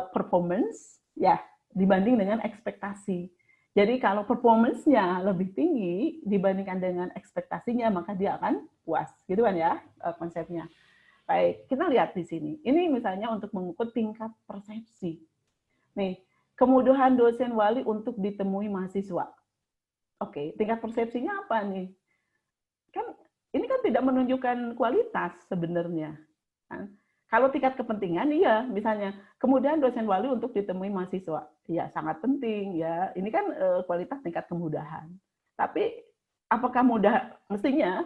performance ya dibanding dengan ekspektasi. Jadi kalau performance-nya lebih tinggi dibandingkan dengan ekspektasinya maka dia akan puas, gitu kan ya konsepnya. Baik, kita lihat di sini. Ini misalnya untuk mengukur tingkat persepsi. Nih, kemudahan dosen wali untuk ditemui mahasiswa. Oke, tingkat persepsinya apa nih? Kan ini kan tidak menunjukkan kualitas sebenarnya. Kan? Kalau tingkat kepentingan, iya, misalnya kemudahan dosen wali untuk ditemui mahasiswa, ya sangat penting ya. Ini kan kualitas tingkat kemudahan. Tapi apakah mudah? Mestinya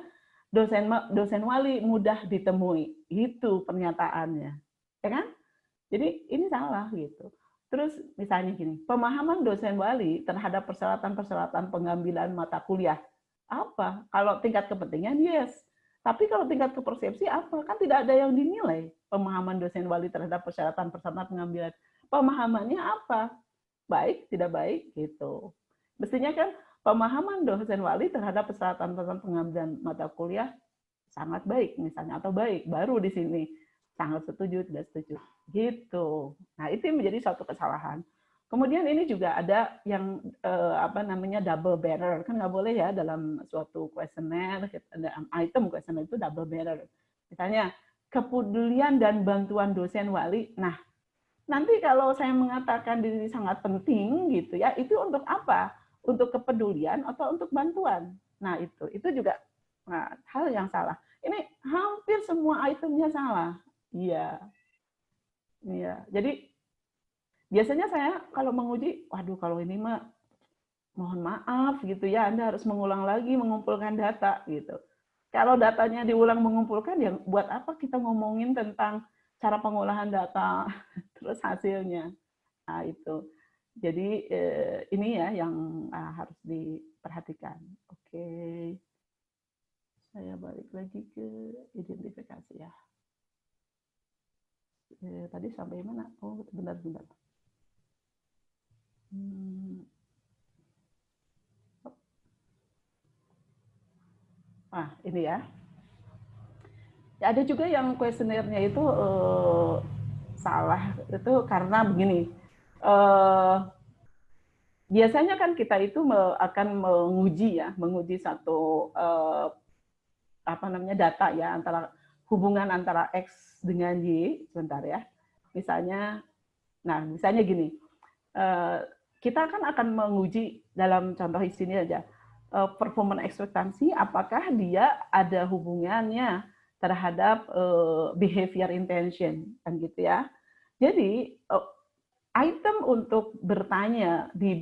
dosen wali mudah ditemui, itu pernyataannya, ya kan? Jadi ini salah gitu. Terus misalnya gini, pemahaman dosen wali terhadap persyaratan-persyaratan pengambilan mata kuliah apa? Kalau tingkat kepentingan yes, tapi kalau tingkat kepersepsi apa? Kan tidak ada yang dinilai pemahaman dosen wali terhadap persyaratan-persyaratan pengambilan. Pemahamannya apa? baik, tidak baik, gitu. Mestinya kan pemahaman dosen wali terhadap persyaratan pengambilan mata kuliah sangat baik misalnya, atau baik, baru di sini sangat setuju, tidak setuju, gitu. Nah, itu menjadi suatu kesalahan. Kemudian ini juga ada yang double barrel, kan nggak boleh ya dalam suatu kuesioner, dalam item kuesioner itu double barrel. Misalnya kepedulian dan bantuan dosen wali. Nah, nanti kalau saya mengatakan diri sangat penting gitu ya, itu untuk apa? Untuk kepedulian atau untuk bantuan? Nah, itu juga hal yang salah. Ini hampir semua itemnya salah. Iya. Iya. Jadi biasanya saya kalau menguji, waduh kalau ini mah mohon maaf gitu ya, Anda harus mengulang lagi mengumpulkan data gitu. Kalau datanya diulang mengumpulkan, ya buat apa kita ngomongin tentang cara pengolahan data terus hasilnya. Nah, itu. Jadi ini ya yang harus diperhatikan. Oke. Saya balik lagi ke identifikasi ya. Tadi sampai mana? Oh, bentar. Ini ya. Ada juga yang kuesionernya itu salah. Itu karena begini. Biasanya kan kita itu akan menguji satu data ya, antara hubungan antara X dengan Y. Sebentar ya. Misalnya gini. Kita kan akan menguji dalam contoh di sini aja. Performance ekspektasi, apakah dia ada hubungannya terhadap behavior intention, kan gitu ya. Jadi item untuk bertanya di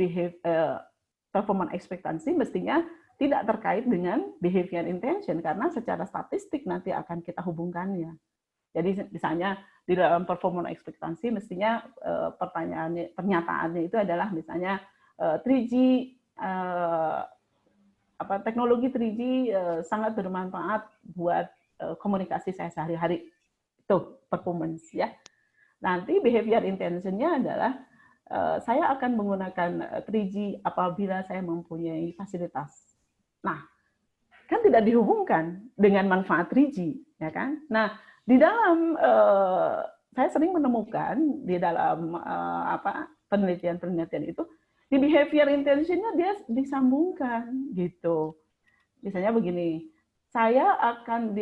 performance ekspektasi mestinya tidak terkait dengan behavior intention, karena secara statistik nanti akan kita hubungkannya. Jadi misalnya di dalam performance ekspektasi mestinya pernyataannya itu adalah misalnya 3G teknologi 3G sangat bermanfaat buat komunikasi saya sehari-hari. Itu performance ya. Nanti behavior intention-nya adalah saya akan menggunakan 3G apabila saya mempunyai fasilitas. Nah, kan tidak dihubungkan dengan manfaat 3G, ya kan? Nah, di dalam saya sering menemukan di dalam penelitian-penelitian itu di behavior intention-nya dia disambungkan gitu. Misalnya begini, saya akan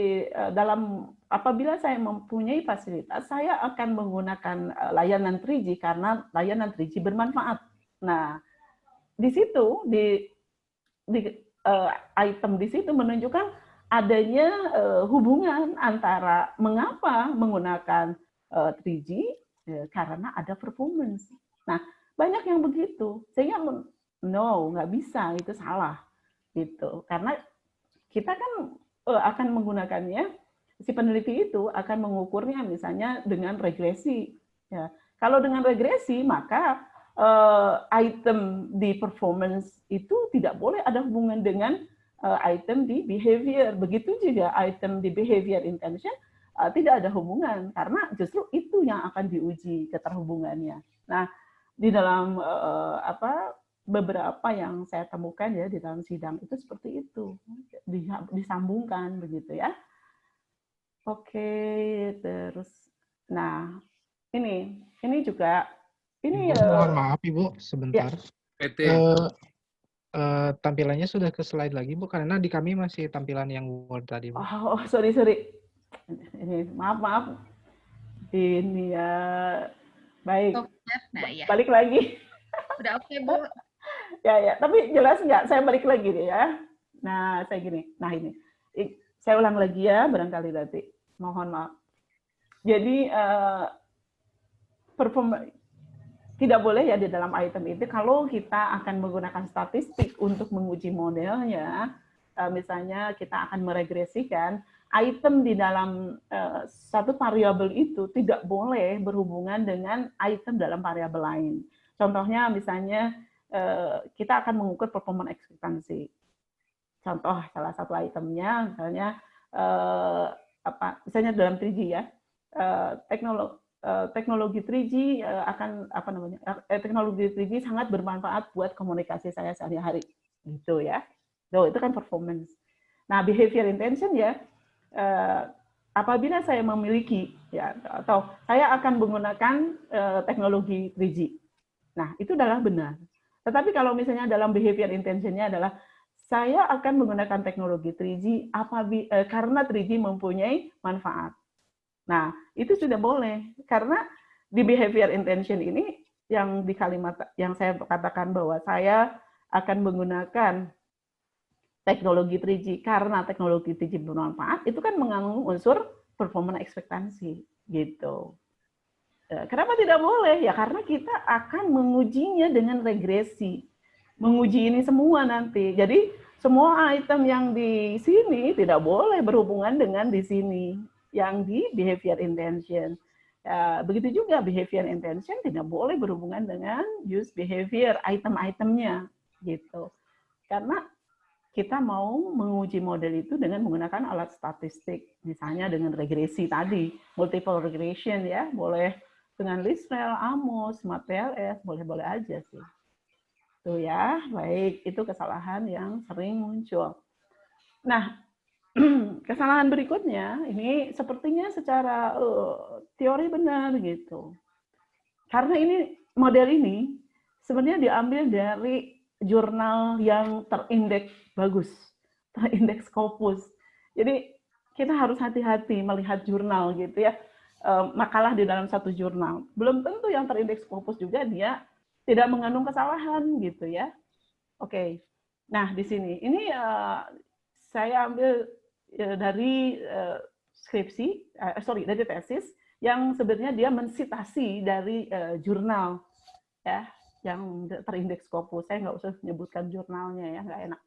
apabila saya mempunyai fasilitas, saya akan menggunakan layanan 3G karena layanan 3G bermanfaat. Nah, di situ di item di situ menunjukkan adanya hubungan antara mengapa menggunakan 3G karena ada performance. Nah, banyak yang begitu. Sehingga nggak bisa, itu salah gitu. Karena kita kan akan menggunakannya, si peneliti itu akan mengukurnya misalnya dengan regresi. Ya. Kalau dengan regresi, maka item di performance itu tidak boleh ada hubungan dengan item di behavior. Begitu juga item di behavior intention tidak ada hubungan, karena justru itu yang akan diuji keterhubungannya. Nah, di dalam beberapa yang saya temukan ya di dalam sidang itu seperti itu, disambungkan begitu ya. Oke, terus, nah ini juga ini. Ibu, mohon maaf Ibu, sebentar. Ya. Tampilannya sudah ke slide lagi Bu, karena di kami masih tampilan yang Word tadi Bu. Oh, sorry. Ini maaf. Ini ya, baik. Nah, ya. Balik lagi. Udah oke, Bu. Ya, tapi jelas nggak? Saya balik lagi deh ya. Nah, saya gini. Nah, ini. Saya ulang lagi ya, barangkali nanti. Mohon maaf. Jadi, tidak boleh ya di dalam item itu kalau kita akan menggunakan statistik untuk menguji modelnya, misalnya kita akan meregresikan, item di dalam satu variabel itu tidak boleh berhubungan dengan item dalam variabel lain. Contohnya misalnya kita akan mengukur performance ekspektasi. Contoh salah satu itemnya misalnya misalnya dalam 3G ya, teknologi 3G teknologi 3G sangat bermanfaat buat komunikasi saya sehari-hari, gitu ya. Itu kan performance. Nah, behavior intention ya, apabila saya memiliki ya atau saya akan menggunakan teknologi 3G. Nah, itu adalah benar. Tetapi kalau misalnya dalam behavior intention-nya adalah saya akan menggunakan teknologi 3G karena 3G mempunyai manfaat. Nah, itu sudah boleh karena di behavior intention ini yang di kalimat yang saya katakan bahwa saya akan menggunakan teknologi 3G karena teknologi 3G bermanfaat, itu kan mengandung unsur performance ekspektasi gitu. Kenapa tidak boleh? Ya karena kita akan mengujinya dengan regresi. Menguji ini semua nanti. Jadi semua item yang di sini tidak boleh berhubungan dengan di sini. Yang di behavior intention. Begitu juga behavior intention tidak boleh berhubungan dengan use behavior item-itemnya. Gitu. Karena kita mau menguji model itu dengan menggunakan alat statistik. Misalnya dengan regresi tadi. Multiple regression ya. Boleh dengan Lisrel, Amos, SmartTLS, boleh-boleh aja sih. Tuh ya, baik. Itu kesalahan yang sering muncul. Nah, kesalahan berikutnya, ini sepertinya secara teori benar gitu. Karena ini model ini sebenarnya diambil dari jurnal yang terindeks bagus, terindeks Scopus. Jadi kita harus hati-hati melihat jurnal gitu ya. Makalah di dalam satu jurnal. Belum tentu yang terindeks Scopus juga dia tidak mengandung kesalahan gitu ya. Oke. Nah, di sini ini saya ambil dari dari tesis yang sebenarnya dia mensitasi dari jurnal ya yang terindeks Scopus. Saya nggak usah menyebutkan jurnalnya ya, nggak enak.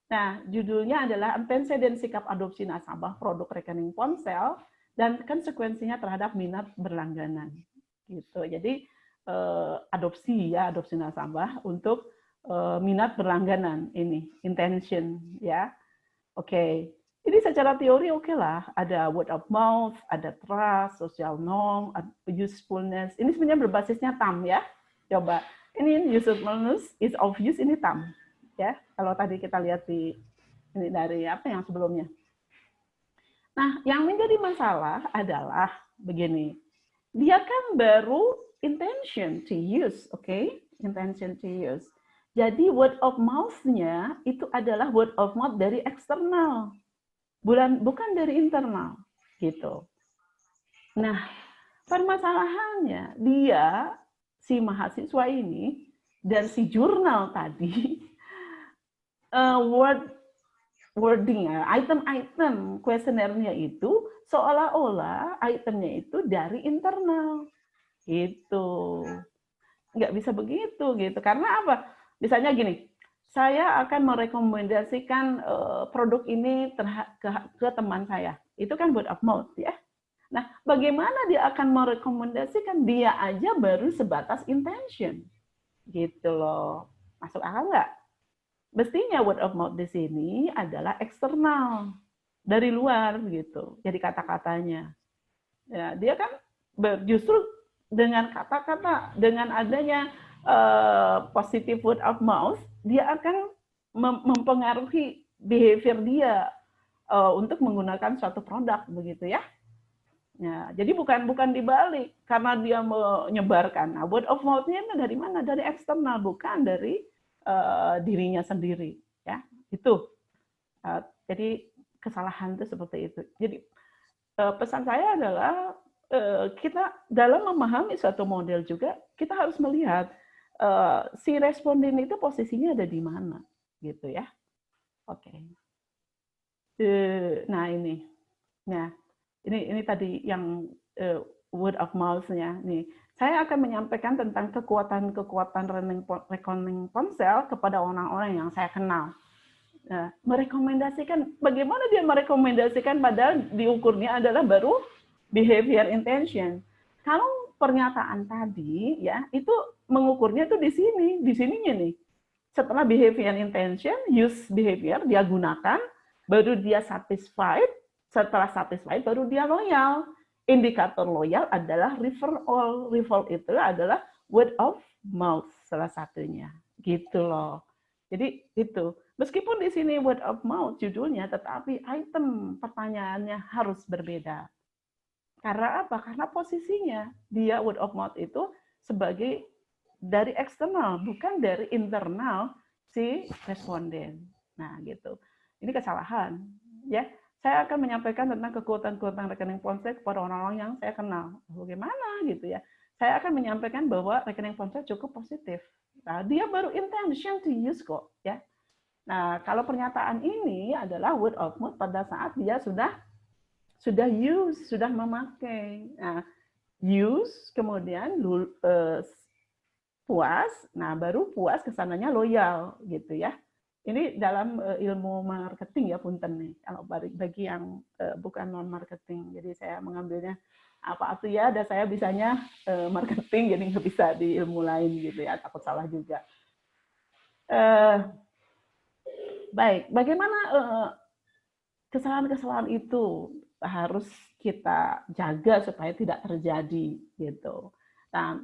Nah, judulnya adalah Antecedent Sikap Adopsi Nasabah Produk Rekening Ponsel dan konsekuensinya terhadap minat berlangganan gitu. Jadi adopsi nasabah untuk minat berlangganan ini intention ya. Oke. Ini secara teori oke lah, ada word of mouth, ada trust, social norm, usefulness. Ini sebenarnya berbasisnya TAM ya. Coba. Ini usefulness is of use ini TAM ya. Kalau tadi kita lihat di ini dari apa yang sebelumnya. Nah, yang menjadi masalah adalah begini. Dia kan baru intention to use, oke? Intention to use. Jadi word of mouth-nya itu adalah word of mouth dari eksternal. Bukan dari internal, gitu. Nah, permasalahannya dia si mahasiswa ini dan si jurnal tadi wording, item-item kuesionernya itu seolah-olah itemnya itu dari internal, gitu. Nggak bisa begitu, gitu. Karena apa? Misalnya gini, saya akan merekomendasikan produk ini ke teman saya. Itu kan word of mouth, ya. Nah, bagaimana dia akan merekomendasikan? Dia aja baru sebatas intention, gitu loh. Masuk akal nggak? Mestinya word of mouth di sini adalah eksternal, dari luar gitu. Jadi kata-katanya. Ya, dia kan justru dengan kata-kata, dengan adanya positive word of mouth, dia akan mempengaruhi behavior dia untuk menggunakan suatu produk begitu ya. Ya, jadi bukan dibalik karena dia menyebarkan. Nah, word of mouth-nya dari mana? Dari eksternal, bukan dari dirinya sendiri ya. Itu jadi kesalahan itu seperti itu. Jadi pesan saya adalah kita dalam memahami suatu model juga kita harus melihat si responden itu posisinya ada di mana gitu ya. Oke. Nah ini tadi yang word of mouth-nya nih. Saya akan menyampaikan tentang kekuatan rekening ponsel kepada orang-orang yang saya kenal. Nah, merekomendasikan, bagaimana dia merekomendasikan padahal diukurnya adalah baru behavior intention. Kalau pernyataan tadi, ya itu mengukurnya tuh di sininya nih. Setelah behavior intention, use behavior dia gunakan, baru dia satisfied. Setelah satisfied, baru dia loyal. indikator loyal adalah referral. Referral itu adalah word of mouth salah satunya. Gitu loh. Jadi itu. Meskipun di sini word of mouth judulnya, tetapi item pertanyaannya harus berbeda. Karena apa? Karena posisinya dia word of mouth itu sebagai dari eksternal, bukan dari internal si responden. Nah, gitu. Ini kesalahan, ya. Saya akan menyampaikan tentang kekuatan-kekuatan rekening ponsel kepada orang-orang yang saya kenal. Bagaimana gitu ya? Saya akan menyampaikan bahwa rekening ponsel cukup positif. Nah, dia baru intention to use kok, ya. Nah, kalau pernyataan ini adalah word of mouth pada saat dia sudah use, sudah memakai. Nah, use kemudian puas, nah baru puas kesananya loyal gitu ya. Ini dalam ilmu marketing ya, punten nih. Kalau bagi yang bukan non marketing, jadi saya mengambilnya apa tuh ya, dan saya bisanya marketing, jadi nggak bisa di ilmu lain gitu ya, takut salah juga. Baik, bagaimana kesalahan-kesalahan itu harus kita jaga supaya tidak terjadi gitu. Nah,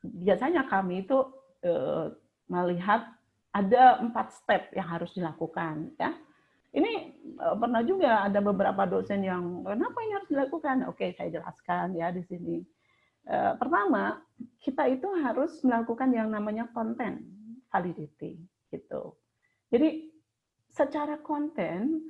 biasanya kami itu melihat ada 4 step yang harus dilakukan ya. Ini pernah juga ada beberapa dosen yang kenapa ini harus dilakukan? Oke, saya jelaskan ya di sini. Pertama, kita itu harus melakukan yang namanya content validity gitu. Jadi secara konten,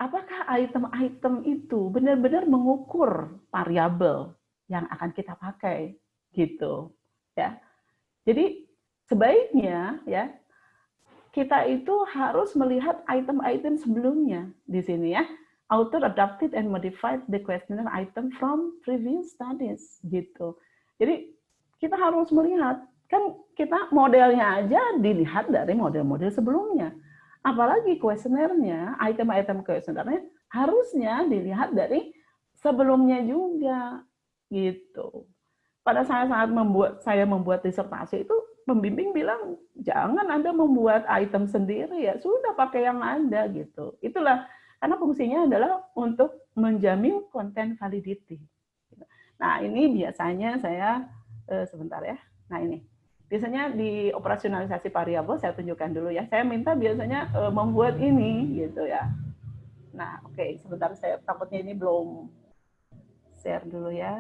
apakah item-item itu benar-benar mengukur variabel yang akan kita pakai gitu ya. Jadi sebaiknya ya kita itu harus melihat item-item sebelumnya di sini ya. Author adapted and modified the questionnaire item from previous studies gitu. Jadi kita harus melihat, kan kita modelnya aja dilihat dari model-model sebelumnya. Apalagi kuesionernya, item-item kuesionernya harusnya dilihat dari sebelumnya juga gitu. Pada saat saya membuat disertasi itu, pembimbing bilang jangan Anda membuat item sendiri ya, sudah pakai yang ada gitu. Itulah karena fungsinya adalah untuk menjamin content validity. Nah ini biasanya saya sebentar ya. Nah ini. Biasanya di operasionalisasi variabel saya tunjukkan dulu ya. Saya minta biasanya membuat ini gitu ya. Nah, oke, sebentar saya takutnya ini belum share dulu ya.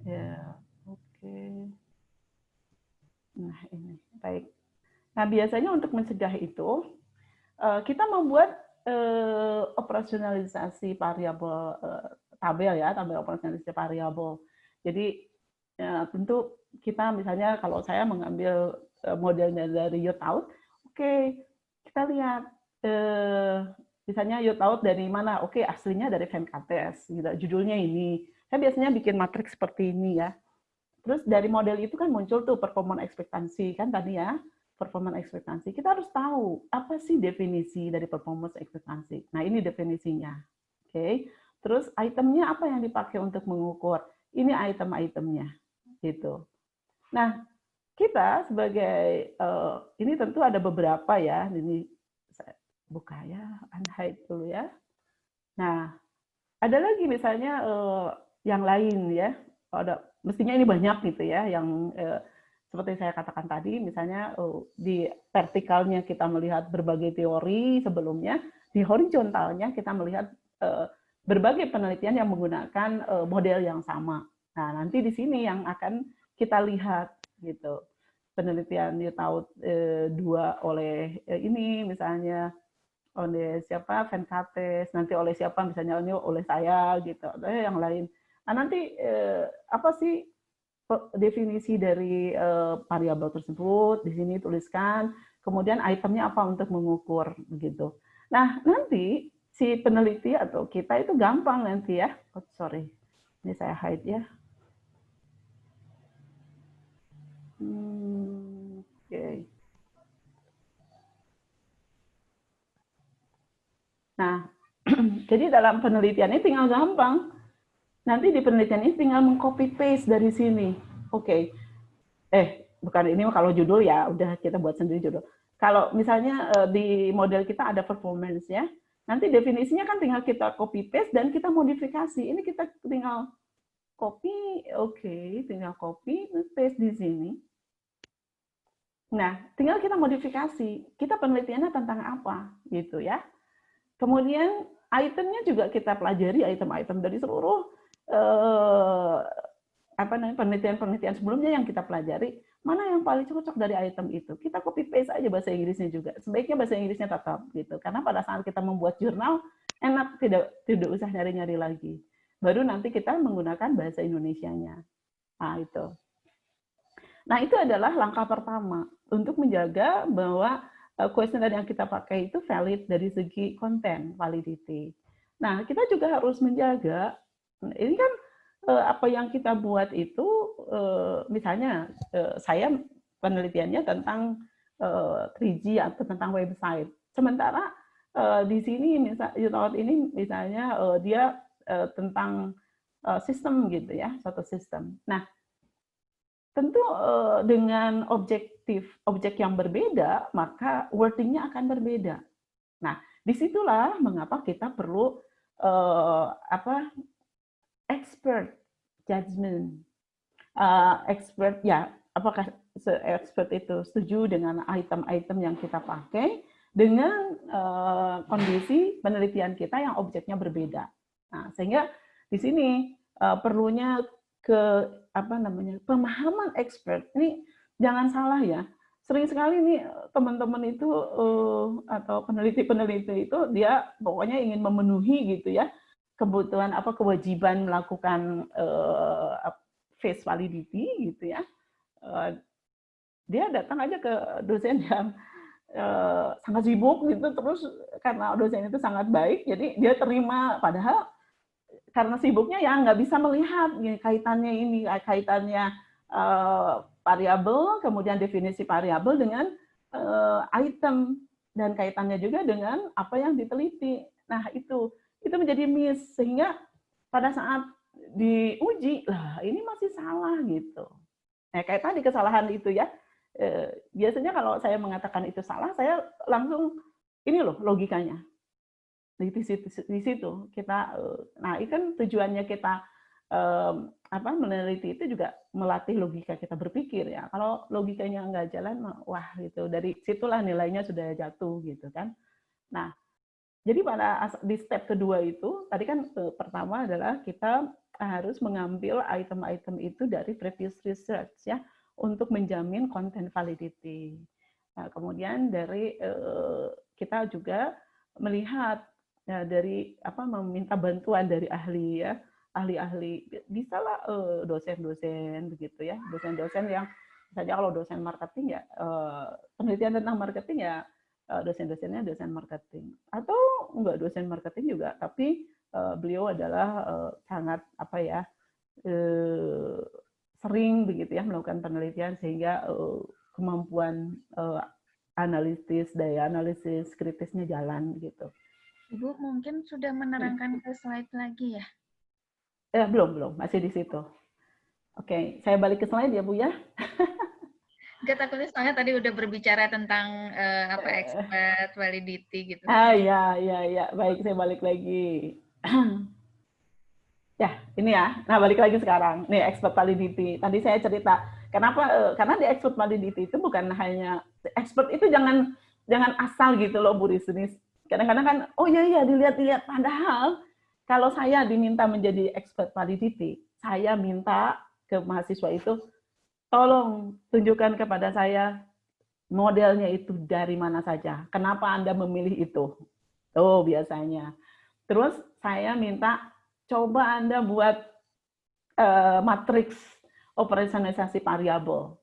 Ya, oke. Nah, ini baik. Nah, biasanya untuk mencegah itu kita membuat operasionalisasi variabel tabel ya, tabel operasionalisasi variabel. Jadi ya, tentu kita misalnya kalau saya mengambil modelnya dari Youtout, oke, kita lihat misalnya Youtout dari mana? Oke, aslinya dari Venkates, gitu. Judulnya ini. Saya biasanya bikin matriks seperti ini ya. Terus dari model itu kan muncul tuh performance ekspektansi kan tadi ya, performance ekspektansi. Kita harus tahu apa sih definisi dari performance ekspektansi. Nah ini definisinya, oke. Terus itemnya apa yang dipakai untuk mengukur? Ini item-itemnya, gitu. Nah, kita sebagai ini tentu ada beberapa ya. Ini saya buka ya, unhide dulu ya. Nah, ada lagi misalnya yang lain ya. Ada mestinya ini banyak gitu ya. Yang seperti saya katakan tadi, misalnya di vertikalnya kita melihat berbagai teori sebelumnya, di horizontalnya kita melihat berbagai penelitian yang menggunakan model yang sama. Nah, nanti di sini yang akan kita lihat gitu. Penelitian Youtout 2 oleh ini misalnya oleh siapa Venkates, nanti oleh siapa misalnya oleh saya gitu, atau yang lain. Nah, nanti apa sih definisi dari variabel tersebut di sini tuliskan, kemudian itemnya apa untuk mengukur begitu. Nah, nanti si peneliti atau kita itu gampang nanti ya. Oh, sorry. Ini saya hide ya. Oke. Nah, jadi dalam penelitian ini tinggal gampang. Nanti di penelitian ini tinggal meng-copy paste dari sini. Oke. Bukan ini kalau judul ya udah kita buat sendiri judul. Kalau misalnya di model kita ada performance ya. Nanti definisinya kan tinggal kita copy paste dan kita modifikasi. Ini kita tinggal copy, oke, tinggal copy, paste di sini. Nah, tinggal kita modifikasi. Kita penelitiannya tentang apa, gitu ya. Kemudian itemnya juga kita pelajari, item-item dari seluruh penelitian-penelitian sebelumnya yang kita pelajari, mana yang paling cocok dari item itu. Kita copy paste aja bahasa Inggrisnya juga. Sebaiknya bahasa Inggrisnya tetap gitu. Karena pada saat kita membuat jurnal enak, tidak usah nyari-nyari lagi. Baru nanti kita menggunakan bahasa Indonesianya. Nah, itu. Nah, itu adalah langkah pertama untuk menjaga bahwa kuesioner yang kita pakai itu valid dari segi konten, validity. Nah, kita juga harus menjaga, ini kan apa yang kita buat itu, misalnya saya penelitiannya tentang 3G atau tentang website. Sementara di sini misalnya dia tentang sistem gitu ya, suatu sistem. Nah, tentu dengan objek yang berbeda, maka wording-nya akan berbeda. Nah, disitulah mengapa kita perlu expert judgment. Expert ya, apakah expert itu setuju dengan item-item yang kita pakai dengan kondisi penelitian kita yang objeknya berbeda. Nah, sehingga di sini perlunya pemahaman expert. Ini jangan salah ya. Sering sekali nih teman-teman itu atau peneliti-peneliti itu dia pokoknya ingin memenuhi gitu ya kebutuhan kewajiban melakukan face validity gitu ya. Dia datang aja ke dosen yang sangat sibuk gitu, terus karena dosen itu sangat baik, jadi dia terima, padahal karena sibuknya ya nggak bisa melihat kaitannya variabel, kemudian definisi variabel dengan item, dan kaitannya juga dengan apa yang diteliti. Nah, itu menjadi miss, sehingga pada saat diuji, lah ini masih salah gitu. Nah, kayak tadi kesalahan itu ya, biasanya kalau saya mengatakan itu salah, saya langsung ini loh logikanya. Di situ kita, nah itu kan tujuannya kita meneliti itu juga melatih logika kita berpikir ya. Kalau logikanya nggak jalan, wah gitu, dari situlah nilainya sudah jatuh gitu kan. Nah, jadi di step kedua itu tadi kan pertama adalah kita harus mengambil item-item itu dari previous research ya untuk menjamin content validity. Nah, kemudian dari kita juga melihat dari meminta bantuan dari ahli ya, ahli-ahli, bisalah dosen-dosen begitu ya, dosen-dosen yang misalnya kalau dosen marketing ya penelitian tentang marketing ya dosen-dosennya dosen marketing, atau enggak dosen marketing juga, tapi beliau adalah sangat sering begitu ya melakukan penelitian, sehingga kemampuan daya analisis kritisnya jalan gitu. Ibu mungkin sudah menerangkan ke slide lagi ya? Belum, masih di situ. Oke, saya balik ke slide ya Bu ya. Enggak, takutnya soalnya tadi udah berbicara tentang expert validity gitu. Ya, baik, saya balik lagi. Ya, ini ya. Nah, balik lagi sekarang. Nih, expert validity. Tadi saya cerita, kenapa? Karena di expert validity itu bukan hanya, expert itu jangan asal gitu loh Bu Risnis. Kadang-kadang kan, oh iya, dilihat-lihat. Padahal, kalau saya diminta menjadi expert validity, saya minta ke mahasiswa itu, tolong tunjukkan kepada saya modelnya itu dari mana saja. Kenapa Anda memilih itu? Oh, biasanya. Terus saya minta, coba Anda buat matriks operasionalisasi variabel.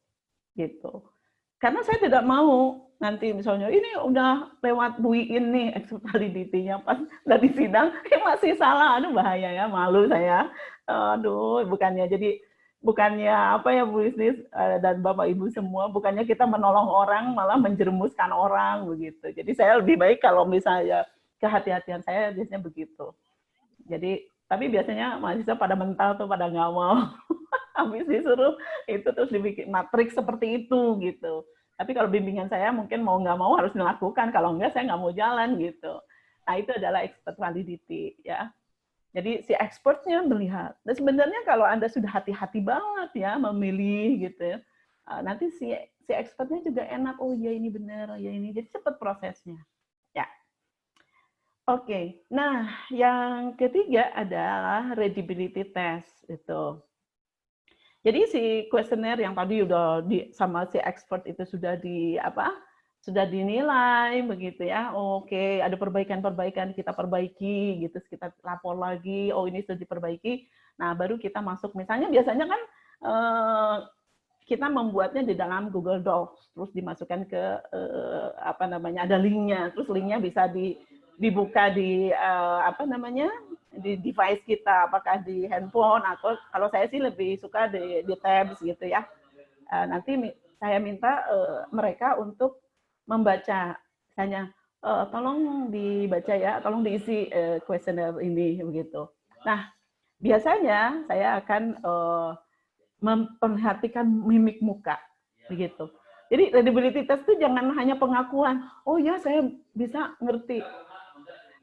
Gitu. Karena saya tidak mau nanti misalnya ini udah lewat buiin nih expert validity-nya, pas dari sidang masih salah, aduh bahaya ya, malu saya. Aduh, bukannya Bu Lisnis dan Bapak Ibu semua, bukannya kita menolong orang, malah menjerumuskan orang begitu. Jadi saya lebih baik kalau misalnya kehati-hatian saya biasanya begitu. Jadi tapi biasanya mahasiswa pada mental tuh, pada nggak mau. Habis disuruh itu terus dibikin matriks seperti itu gitu. Tapi kalau bimbingan saya mungkin mau nggak mau harus dilakukan, kalau enggak saya nggak mau jalan gitu. Nah, itu adalah expert validity ya. Jadi si expertnya melihat. Dan sebenarnya kalau Anda sudah hati-hati banget ya memilih gitu ya, nanti si expertnya juga enak. Oh ya ini benar, oh ya ini. Jadi cepat prosesnya. Ya. Oke. Nah, yang ketiga adalah readability test itu. Jadi si kuesioner yang tadi udah sama si expert itu sudah sudah dinilai begitu ya. Oke, ada perbaikan-perbaikan kita perbaiki gitu, kita lapor lagi, oh ini sudah diperbaiki. Nah, baru kita masuk misalnya biasanya kan kita membuatnya di dalam Google Docs, terus dimasukkan ke ada linknya, terus linknya bisa dibuka di di device kita, apakah di handphone atau kalau saya sih lebih suka di tabs gitu ya. Nanti saya minta mereka untuk membaca, misalnya tolong dibaca ya, tolong diisi kuesioner ini begitu. Nah, biasanya saya akan memperhatikan mimik muka begitu. Jadi readability test itu jangan hanya pengakuan, oh ya saya bisa ngerti.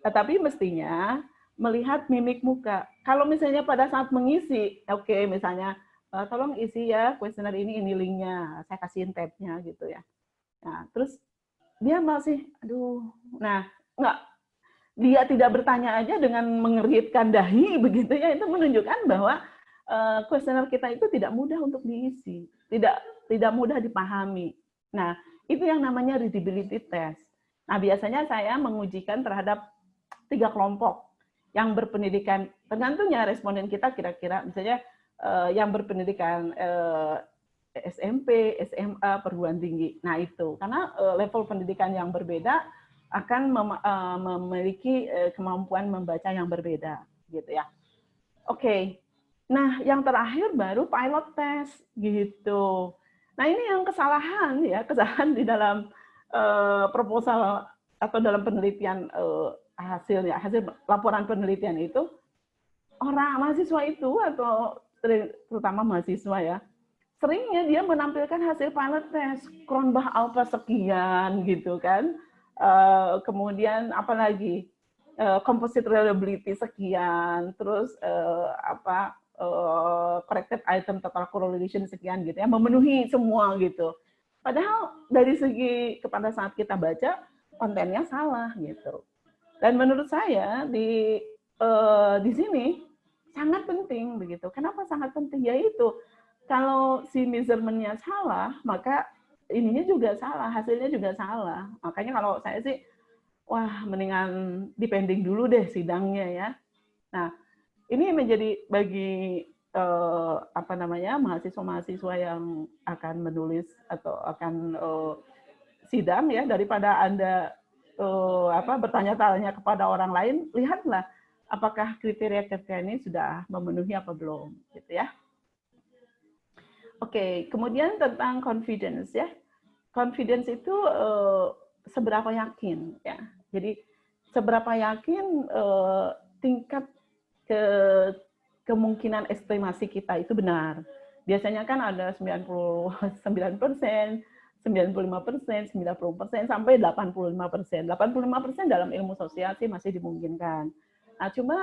Tetapi mestinya melihat mimik muka. Kalau misalnya pada saat mengisi, oke, misalnya tolong isi ya kuesioner ini linknya, saya kasihin tabnya gitu ya. Nah, terus dia masih, dia tidak bertanya aja dengan mengeritkan dahi begitu ya, itu menunjukkan bahwa kuesioner kita itu tidak mudah untuk diisi, tidak mudah dipahami. Nah, itu yang namanya readability test. Nah, biasanya saya mengujikan terhadap 3 kelompok yang berpendidikan, tergantung ya responden kita kira-kira, misalnya yang berpendidikan SMP, SMA, perguruan tinggi. Nah itu, karena level pendidikan yang berbeda akan memiliki kemampuan membaca yang berbeda, gitu ya. Oke, nah yang terakhir baru pilot test, gitu. Nah ini yang kesalahan di dalam proposal atau dalam penelitian hasil laporan penelitian itu, orang mahasiswa itu atau terutama mahasiswa ya, seringnya dia menampilkan hasil pilot test, Cronbach Alpha sekian gitu kan, kemudian apalagi composite reliability sekian, terus corrected item total correlation sekian gitu ya, memenuhi semua gitu. Padahal dari segi pada saat kita baca kontennya salah gitu. Dan menurut saya di sini sangat penting begitu. Kenapa sangat penting? Yaitu kalau si measurement-nya salah, maka ininya juga salah, hasilnya juga salah. Makanya kalau saya sih, wah mendingan dipending dulu deh sidangnya ya. Nah, ini menjadi bagi mahasiswa-mahasiswa yang akan menulis atau akan sidang ya, daripada Anda bertanya-tanya kepada orang lain, lihatlah apakah kriteria-kriteria ini sudah memenuhi apa belum, gitu ya. Oke, kemudian tentang confidence ya. Confidence itu seberapa yakin ya. Jadi seberapa yakin tingkat kemungkinan estimasi kita itu benar. Biasanya kan ada 99%, 95%, 90%, sampai 85%. 85% dalam ilmu sosial sih masih dimungkinkan. Nah, cuma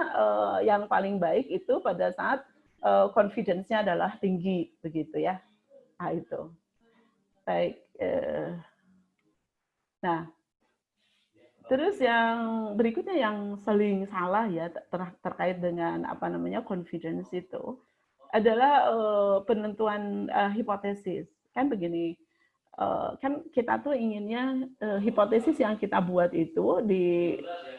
yang paling baik itu pada saat confidence-nya adalah tinggi, begitu ya. Nah, itu. Baik. Nah, terus yang berikutnya yang sering salah ya terkait dengan confidence itu adalah penentuan hipotesis. Kan begini, kan kita tuh inginnya hipotesis yang kita buat itu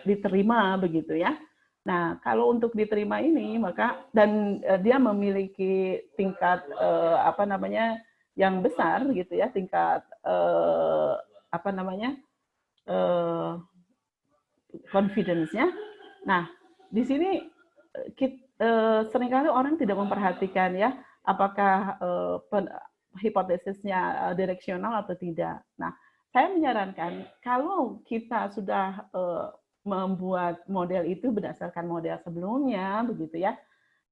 diterima begitu ya. Nah, kalau untuk diterima ini maka dan dia memiliki tingkat yang besar gitu ya, tingkat confidence-nya. Nah, di sini seringkali orang tidak memperhatikan ya apakah hipotesisnya direksional atau tidak. Nah, saya menyarankan kalau kita sudah membuat model itu berdasarkan model sebelumnya, begitu ya,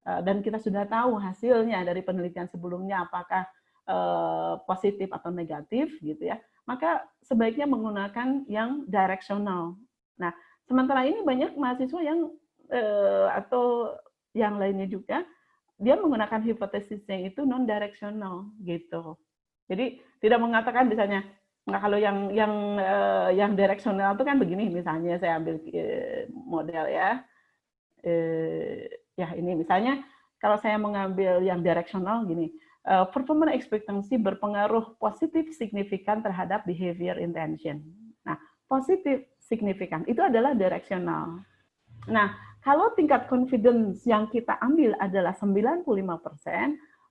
dan kita sudah tahu hasilnya dari penelitian sebelumnya apakah positif atau negatif, gitu ya, maka sebaiknya menggunakan yang directional. Nah, Sementara ini banyak mahasiswa yang atau yang lainnya juga, dia menggunakan hipotesisnya itu non-directional gitu. Jadi tidak mengatakan misalnya, nah kalau yang directional itu kan begini, misalnya saya ambil model ya, ya ini misalnya kalau saya mengambil yang directional gini, performance expectancy berpengaruh positif signifikan terhadap behavior intention. Nah, positif signifikan itu adalah directional. Nah, kalau tingkat confidence yang kita ambil adalah 95%,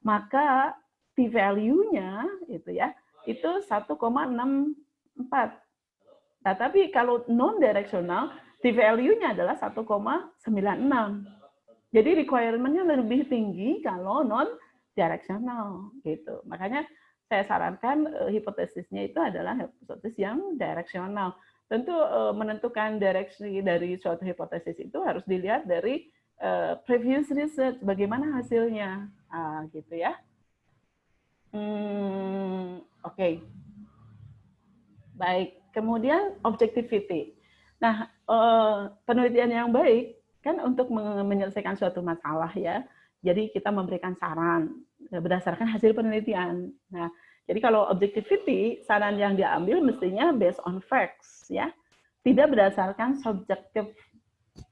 maka p-value-nya itu ya, itu 1,64. Nah, tapi kalau non-directional, p-value-nya adalah 1,96. Jadi requirement-nya lebih tinggi kalau non-directional gitu. Makanya saya sarankan hipotesisnya itu adalah hipotesis yang directional. Tentu menentukan direksi dari suatu hipotesis itu harus dilihat dari previous research, bagaimana hasilnya, gitu ya. Oke. Baik. Kemudian objectivity. Nah, penelitian yang baik kan untuk menyelesaikan suatu masalah ya. Jadi kita memberikan saran berdasarkan hasil penelitian. Nah, jadi kalau objectivity, saran yang diambil mestinya based on facts, ya, tidak berdasarkan subjektif,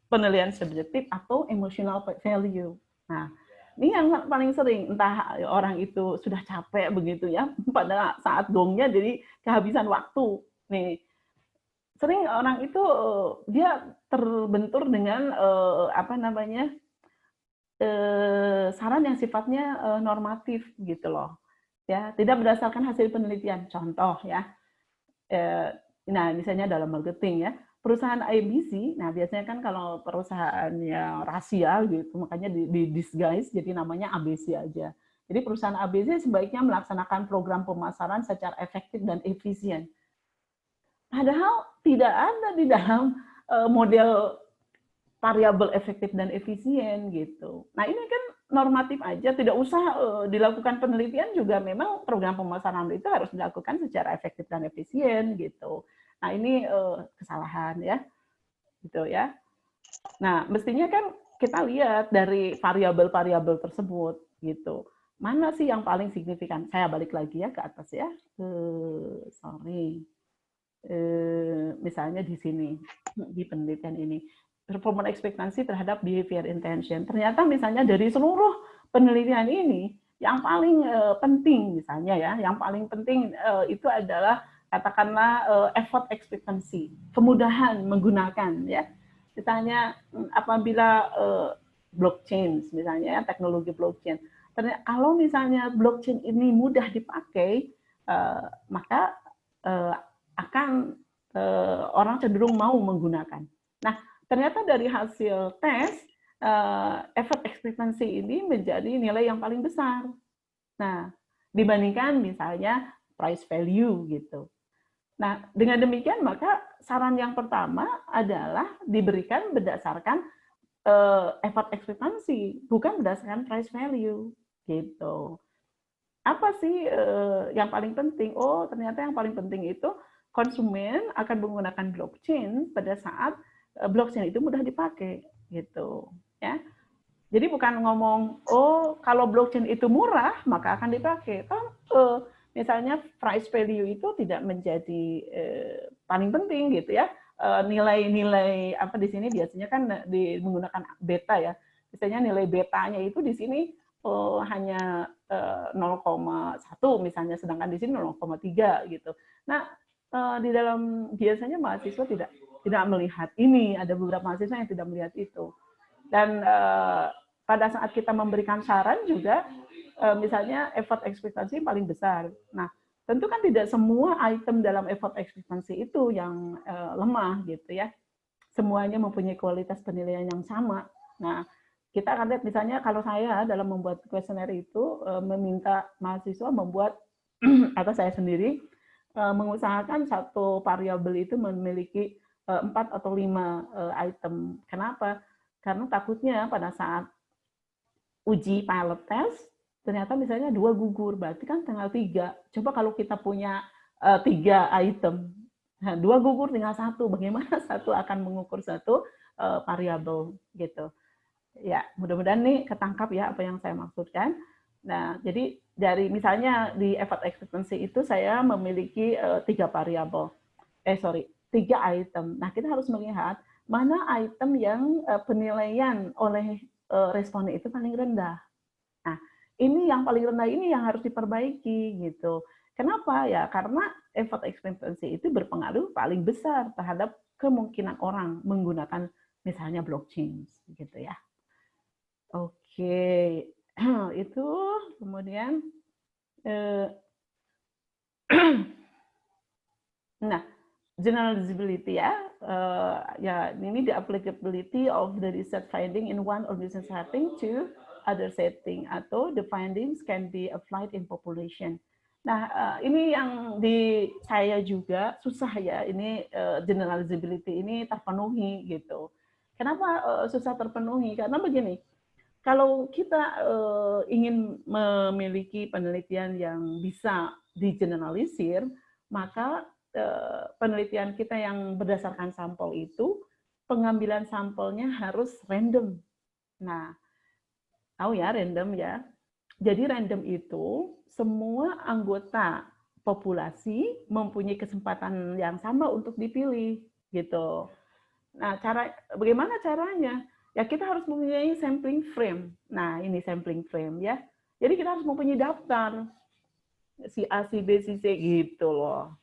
penilaian subjektif atau emotional value. Nah, ini yang paling sering, entah orang itu sudah capek begitu ya, pada saat gongnya jadi kehabisan waktu. Nih, sering orang itu dia terbentur dengan apa namanya saran yang sifatnya normatif gitu loh. Ya, tidak berdasarkan hasil penelitian. Contoh ya, nah misalnya dalam marketing ya, perusahaan ABC, nah biasanya kan kalau perusahaan yang rasial gitu, makanya di disguise jadi namanya ABC aja. Jadi perusahaan ABC sebaiknya melaksanakan program pemasaran secara efektif dan efisien. Padahal tidak ada di dalam model variabel efektif dan efisien gitu. Nah ini kan normatif aja, tidak usah dilakukan penelitian juga memang program pemasaran itu harus dilakukan secara efektif dan efisien gitu. Nah ini kesalahan ya, gitu ya. Nah mestinya kan kita lihat dari variabel-variabel tersebut gitu. Mana sih yang paling signifikan? Saya balik lagi ya ke atas ya. Sorry. Misalnya di sini di penelitian ini. Performance ekspektasi terhadap behavior intention. Ternyata misalnya dari seluruh penelitian ini yang paling penting misalnya ya, yang paling penting itu adalah katakanlah effort expectancy, kemudahan menggunakan ya. Misalnya apabila blockchain misalnya ya, teknologi blockchain. Ternyata kalau misalnya blockchain ini mudah dipakai, maka akan orang cenderung mau menggunakan. Nah, ternyata dari hasil tes, effort expectancy ini menjadi nilai yang paling besar. Nah, dibandingkan misalnya price value gitu. Nah, dengan demikian maka saran yang pertama adalah diberikan berdasarkan effort expectancy, bukan berdasarkan price value gitu. Apa sih yang paling penting? Oh, ternyata yang paling penting itu konsumen akan menggunakan blockchain pada saat blockchain itu mudah dipakai gitu ya. Jadi bukan ngomong oh kalau blockchain itu murah maka akan dipakai. Misalnya price value itu tidak menjadi paling penting gitu ya. Nilai-nilai apa di sini biasanya kan menggunakan beta ya. Misalnya nilai betanya itu di sini hanya 0,1 misalnya, sedangkan di sini 0,3 gitu. Nah di dalam biasanya mahasiswa tidak melihat ini, ada beberapa mahasiswa yang tidak melihat itu. Dan pada saat kita memberikan saran juga, misalnya effort ekspektasi paling besar. Nah, tentu kan tidak semua item dalam effort ekspektasi itu yang lemah gitu ya. Semuanya mempunyai kualitas penilaian yang sama. Nah, kita akan lihat misalnya kalau saya dalam membuat kuesioner itu meminta mahasiswa membuat atau saya sendiri mengusahakan satu variabel itu memiliki 4 atau 5 item. Kenapa? Karena takutnya pada saat uji pilot test, ternyata misalnya 2 gugur, berarti kan tinggal 3. Coba kalau kita punya 3 item, Nah, 2 gugur tinggal 1. Bagaimana satu akan mengukur satu variabel gitu. Ya, mudah-mudahan nih ketangkap ya apa yang saya maksudkan. Nah, jadi dari misalnya di effort expectancy itu saya memiliki 3 variabel. 3 item. Nah, kita harus melihat mana item yang penilaian oleh responden itu paling rendah. Nah, ini yang paling rendah ini yang harus diperbaiki gitu. Kenapa ya? Karena effort expectancy itu berpengaruh paling besar terhadap kemungkinan orang menggunakan misalnya blockchain gitu ya. Oke, itu kemudian nah, generalizability ya, ya ini the applicability of the research finding in one organization setting to other setting, atau the findings can be applied in population. Nah, ini yang di saya juga susah ya, ini generalizability ini terpenuhi gitu. Kenapa susah terpenuhi? Karena begini, kalau kita ingin memiliki penelitian yang bisa digeneralisir, maka penelitian kita yang berdasarkan sampel itu, pengambilan sampelnya harus random. Nah, tahu ya random ya. Jadi random itu semua anggota populasi mempunyai kesempatan yang sama untuk dipilih gitu. Nah, bagaimana caranya? Ya kita harus mempunyai sampling frame. Nah, ini sampling frame ya. Jadi kita harus mempunyai daftar si A, si B, si C gitu loh.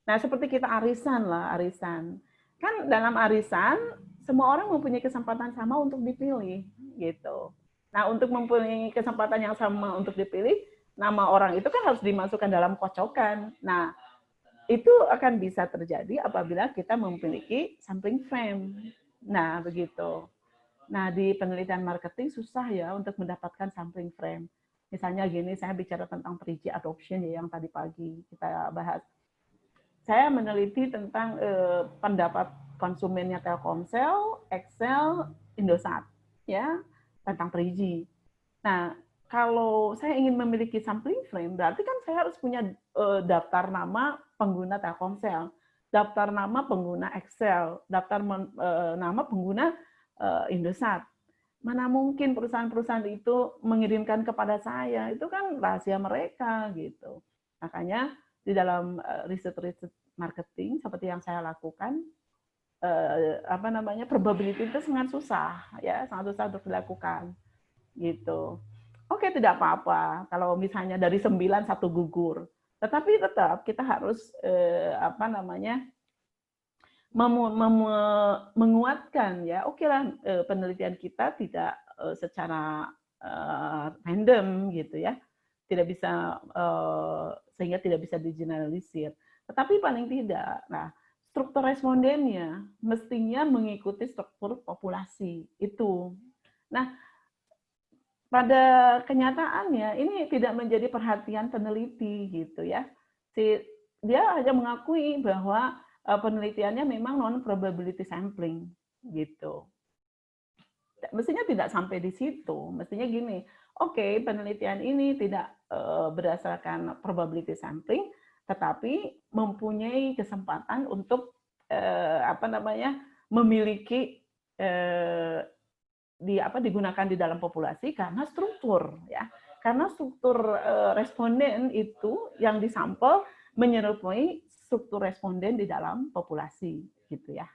Nah, seperti kita arisan lah, arisan. Kan dalam arisan semua orang mempunyai kesempatan sama untuk dipilih gitu. Nah, untuk mempunyai kesempatan yang sama untuk dipilih, nama orang itu kan harus dimasukkan dalam kocokan. Nah, itu akan bisa terjadi apabila kita memiliki sampling frame. Nah, begitu. Nah, di penelitian marketing susah ya untuk mendapatkan sampling frame. Misalnya gini, saya bicara tentang 3G adoption ya yang tadi pagi kita bahas. Saya meneliti tentang pendapat konsumennya Telkomsel, Excel, Indosat ya tentang 3G. Nah, kalau saya ingin memiliki sampling frame, berarti kan saya harus punya daftar nama pengguna Telkomsel, daftar nama pengguna Excel, daftar nama pengguna Indosat. Mana mungkin perusahaan-perusahaan itu mengirimkan kepada saya, itu kan rahasia mereka gitu. Makanya di dalam riset marketing seperti yang saya lakukan, probability itu sangat susah ya, sangat susah untuk dilakukan gitu. Oke, tidak apa-apa kalau misalnya dari 9 1 gugur. Tetapi tetap kita harus menguatkan ya. Oke lah, penelitian kita tidak secara random gitu ya. Tidak bisa sehingga tidak bisa digeneralisir. Tetapi paling tidak, nah struktur respondennya mestinya mengikuti struktur populasi itu. Nah, pada kenyataannya ini tidak menjadi perhatian peneliti gitu ya. Dia hanya mengakui bahwa penelitiannya memang non probability sampling gitu. Mestinya tidak sampai di situ. Mestinya gini, oke, penelitian ini tidak berdasarkan probability sampling, tetapi mempunyai kesempatan untuk memiliki digunakan di dalam populasi karena struktur ya, karena struktur responden itu yang disampel menyerupai struktur responden di dalam populasi gitu ya.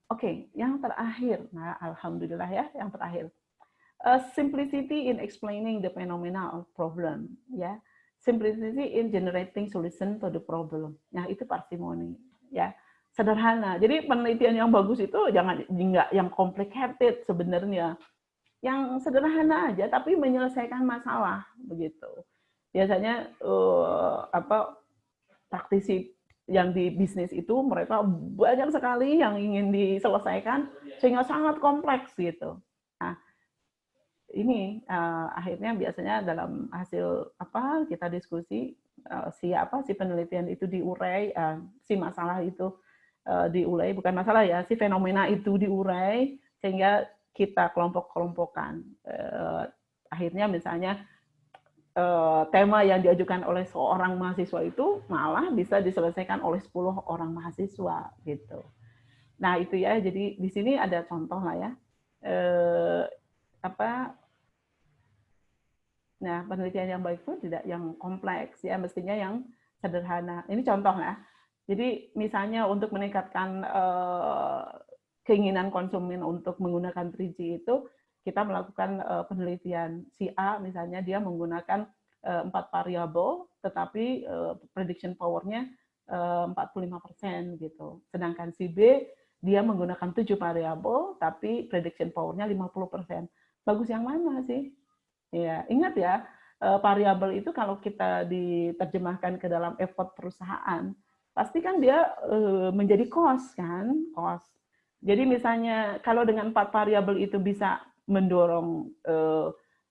Oke, yang terakhir, nah alhamdulillah ya, yang terakhir, simplicity in explaining the phenomena of problem ya, simplicity in generating solution to the problem. Nah itu parsimony ya. Sederhana. Jadi penelitian yang bagus itu nggak yang complicated sebenarnya. Yang sederhana aja tapi menyelesaikan masalah begitu. Biasanya praktisi yang di bisnis itu mereka banyak sekali yang ingin diselesaikan sehingga sangat kompleks gitu. Nah, ini akhirnya biasanya dalam hasil kita diskusi si penelitian itu diurai, si masalah itu diurai, bukan masalah ya, si fenomena itu diurai sehingga kita kelompok-kelompokkan. Akhirnya misalnya tema yang diajukan oleh seorang mahasiswa itu malah bisa diselesaikan oleh 10 orang mahasiswa gitu. Nah itu ya, jadi di sini ada contoh lah ya. Nah penelitian yang baik itu tidak yang kompleks ya, mestinya yang sederhana. Ini contoh ya. Jadi misalnya untuk meningkatkan keinginan konsumen untuk menggunakan 3G itu, kita melakukan penelitian. Si A misalnya dia menggunakan 4 variabel, tetapi prediction power-nya 45% gitu. Sedangkan si B dia menggunakan 7 variabel, tapi prediction power-nya 50%. Bagus yang mana sih? Ya, ingat ya, variabel itu kalau kita diterjemahkan ke dalam effort perusahaan, pasti kan dia menjadi cost kan, cost. Jadi misalnya kalau dengan 4 variabel itu bisa mendorong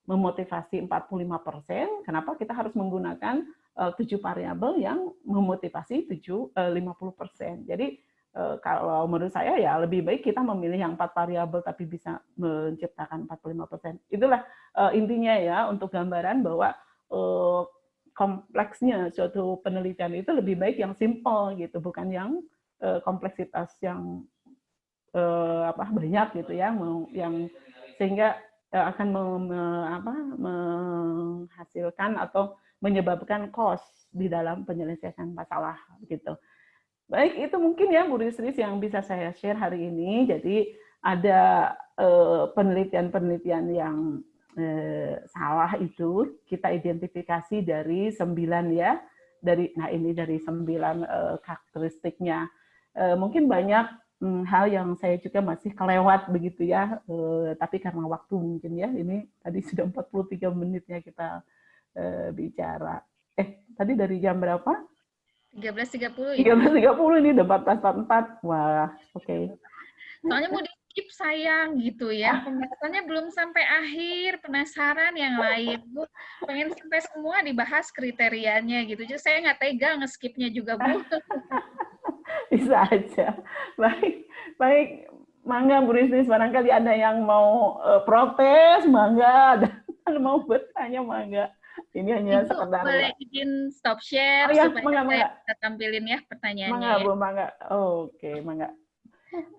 memotivasi 45%, kenapa kita harus menggunakan 7 variabel yang memotivasi 50%. Jadi kalau menurut saya ya lebih baik kita memilih yang 4 variabel tapi bisa menciptakan 45%. Itulah intinya ya, untuk gambaran bahwa kompleksnya suatu penelitian itu lebih baik yang simple gitu, bukan yang kompleksitas yang banyak gitu ya, yang sehingga akan menghasilkan atau menyebabkan cost di dalam penyelesaian masalah gitu. Baik, itu mungkin ya Bu Risris yang bisa saya share hari ini. Jadi ada penelitian-penelitian yang salah itu kita identifikasi dari 9 ya. Ini dari 9 karakteristiknya. Mungkin banyak hal yang saya juga masih kelewat begitu ya. Tapi karena waktu mungkin ya, ini tadi sudah 43 menitnya kita bicara. Tadi dari jam berapa? 13.30 ya. 13.30 ini udah 14.44. Wah, oke. Soalnya mau di-skip sayang gitu ya. Pembahasannya belum sampai akhir, penasaran yang lain. Bu, pengen sampai semua dibahas kriterianya gitu. Jadi saya nggak tega nge-skipnya juga, Bu. Bisa aja. Baik. Mangga Bu Risnis, barangkali ada yang mau protes, mangga. Ada mau bertanya, mangga. Ini hanya Ibu sekedar boleh izin stop share ya, supaya mangga. saya bisa tampilin ya pertanyaannya. Mangga, ya. Bu, mangga. Oke, mangga.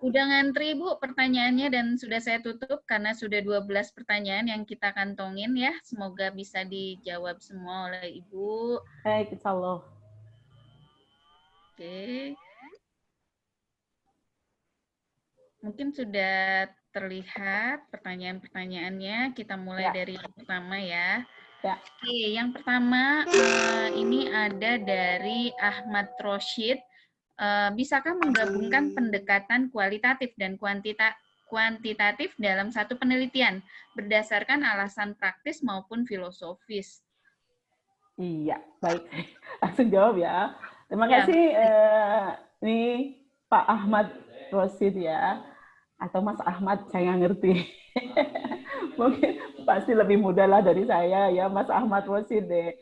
Udah ngantri Bu pertanyaannya dan sudah saya tutup karena sudah 12 pertanyaan yang kita kantongin ya. Semoga bisa dijawab semua oleh Ibu. Baik, insya Allah. Oke. Mungkin sudah terlihat pertanyaan-pertanyaannya. Kita mulai dari yang pertama ya. Oke, yang pertama ini ada dari Ahmad Roshid. Bisakah menggabungkan pendekatan kualitatif dan kuantitatif dalam satu penelitian berdasarkan alasan praktis maupun filosofis? Iya, baik. Langsung jawab ya. Terima kasih ini Pak Ahmad Rosid ya. Atau Mas Ahmad, saya nggak ngerti. Mungkin pasti lebih muda lah dari saya ya, Mas Ahmad Rosid deh.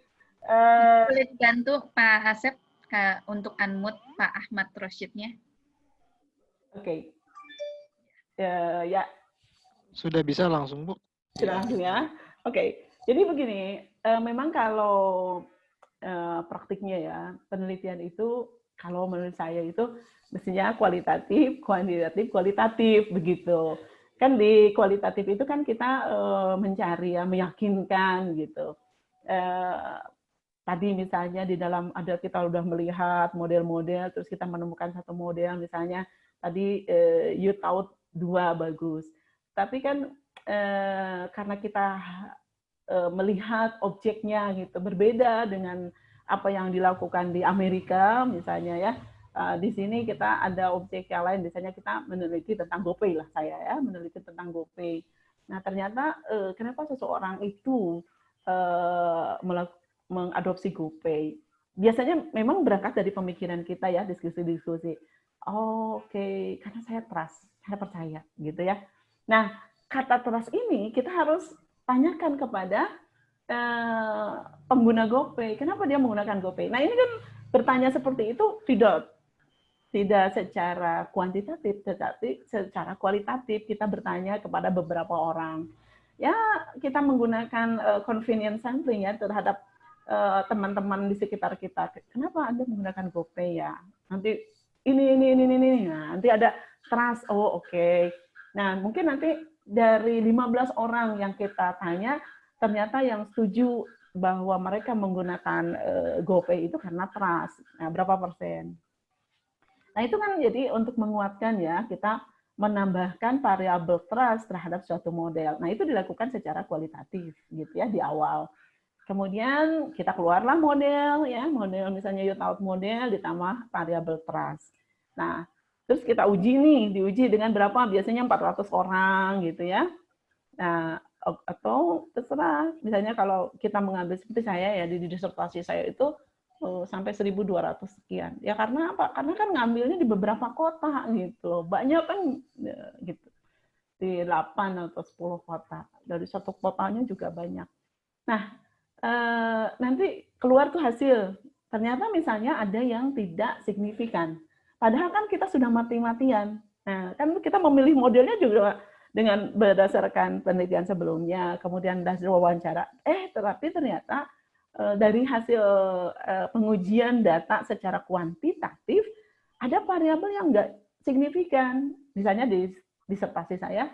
Boleh dibantu Pak Asep untuk unmute Pak Ahmad Rosidnya. Oke. Ya. Sudah bisa langsung, Bu? Sudah langsung ya. Oke. Jadi begini, memang kalau praktiknya ya, penelitian itu kalau menurut saya itu mestinya kualitatif, kuantitatif, kualitatif begitu. Kan di kualitatif itu kan kita mencari ya, meyakinkan gitu. Tadi misalnya di dalam ada kita udah melihat model-model, terus kita menemukan satu model misalnya tadi you thought 2 bagus. Tapi kan karena kita melihat objeknya gitu berbeda dengan apa yang dilakukan di Amerika misalnya ya. Di sini kita ada objek yang lain, misalnya kita meneliti tentang GoPay lah saya ya, meneliti tentang GoPay. Nah ternyata kenapa seseorang itu mengadopsi GoPay? Biasanya memang berangkat dari pemikiran kita ya, diskusi-diskusi. Oke, karena saya trust, saya percaya gitu ya. Nah kata trust ini kita harus tanyakan kepada pengguna GoPay, kenapa dia menggunakan GoPay? Nah ini kan bertanya seperti itu tidak secara kuantitatif, tetapi secara kualitatif kita bertanya kepada beberapa orang. ya kita menggunakan convenience sampling ya terhadap teman-teman di sekitar kita. Kenapa Anda menggunakan GoPay ya? Nanti ini. Nah, nanti ada trust. Oh, oke. Nah, mungkin nanti dari 15 orang yang kita tanya, ternyata yang setuju bahwa mereka menggunakan GoPay itu karena trust. Nah, berapa persen? Nah, itu kan jadi untuk menguatkan ya, kita menambahkan variabel trust terhadap suatu model. Nah, itu dilakukan secara kualitatif gitu ya di awal. Kemudian kita keluarlah model ya, model misalnya youth model ditambah variabel trust. Nah, terus kita uji nih, diuji dengan berapa? Biasanya 400 orang gitu ya. Nah, atau terserah, misalnya kalau kita mengambil seperti saya ya di disertasi saya itu sampai 1.200 sekian. Ya karena apa? Karena kan ngambilnya di beberapa kota gitu. Banyak kan gitu. Di 8 atau 10 kota. Dari satu kotanya juga banyak. Nah, nanti keluar tuh hasil. Ternyata misalnya ada yang tidak signifikan. Padahal kan kita sudah mati-matian. Nah, kan kita memilih modelnya juga dengan berdasarkan penelitian sebelumnya, kemudian hasil wawancara. Tetapi ternyata dari hasil pengujian data secara kuantitatif, ada variabel yang nggak signifikan. Misalnya di disertasi saya,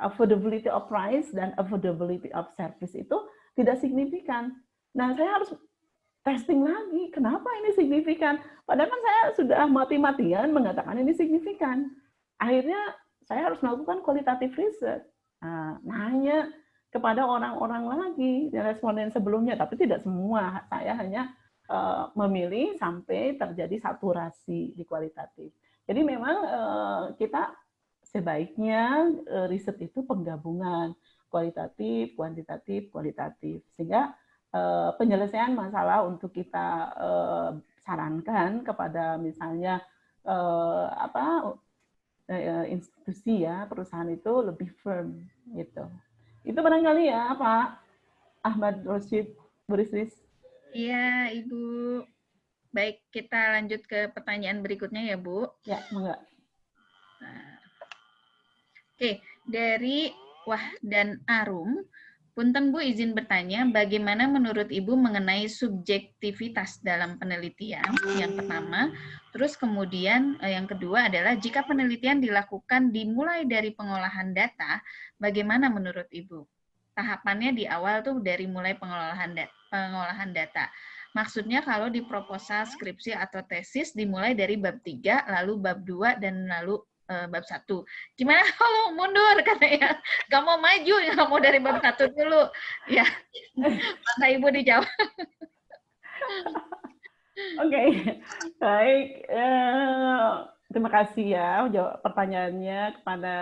affordability of price dan affordability of service itu tidak signifikan. Nah, saya harus testing lagi. Kenapa ini signifikan? Padahal kan saya sudah mati-matian mengatakan ini signifikan. Akhirnya saya harus melakukan qualitative research. Nah, nanya kepada orang-orang lagi, responden sebelumnya, tapi tidak semua. Saya hanya memilih sampai terjadi saturasi di kualitatif. Jadi memang kita sebaiknya riset itu penggabungan kualitatif, kuantitatif, kualitatif, sehingga penyelesaian masalah untuk kita sarankan kepada misalnya institusi ya perusahaan itu lebih firm gitu. Itu barangkali ya Pak Ahmad Rosyid Burisris. Iya Ibu. Baik, kita lanjut ke pertanyaan berikutnya ya Bu. Ya, enggak. Oke, dari Wahdan Arum, punten Bu izin bertanya, bagaimana menurut Ibu mengenai subjektivitas dalam penelitian? Yang pertama, terus kemudian yang kedua adalah jika penelitian dilakukan dimulai dari pengolahan data, bagaimana menurut Ibu? Tahapannya di awal tuh dari mulai pengolahan data. Maksudnya kalau di proposal, skripsi, atau tesis dimulai dari bab 3, lalu bab 2, dan lalu bab 1. Gimana kalau mundur katanya? Gak mau maju, gak mau dari bab 1 dulu. Ya, masa Ibu dijawab. Oke, baik. Terima kasih ya jawab pertanyaannya kepada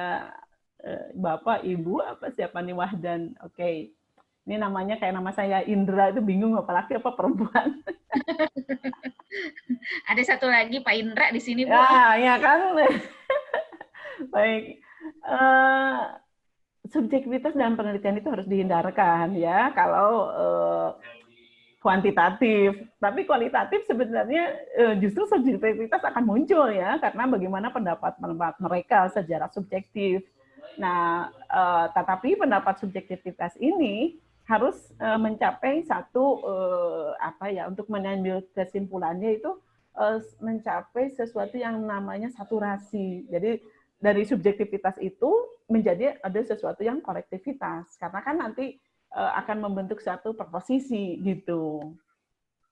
Bapak, Ibu, apa siapa nih Wahdan. Oke, ini namanya kayak nama saya Indra, itu bingung apa laki apa perempuan. Ada satu lagi Pak Indra di sini, Bu. Ya kan. Baik. Subjektivitas dalam penelitian itu harus dihindarkan ya kalau kuantitatif, tapi kualitatif sebenarnya justru subjektivitas akan muncul ya karena bagaimana pendapat mereka secara subjektif. Nah, tetapi pendapat subjektivitas ini harus mencapai satu untuk mengambil kesimpulannya itu mencapai sesuatu yang namanya saturasi. Jadi dari subjektivitas itu menjadi ada sesuatu yang kolektivitas karena kan nanti akan membentuk satu proposisi gitu.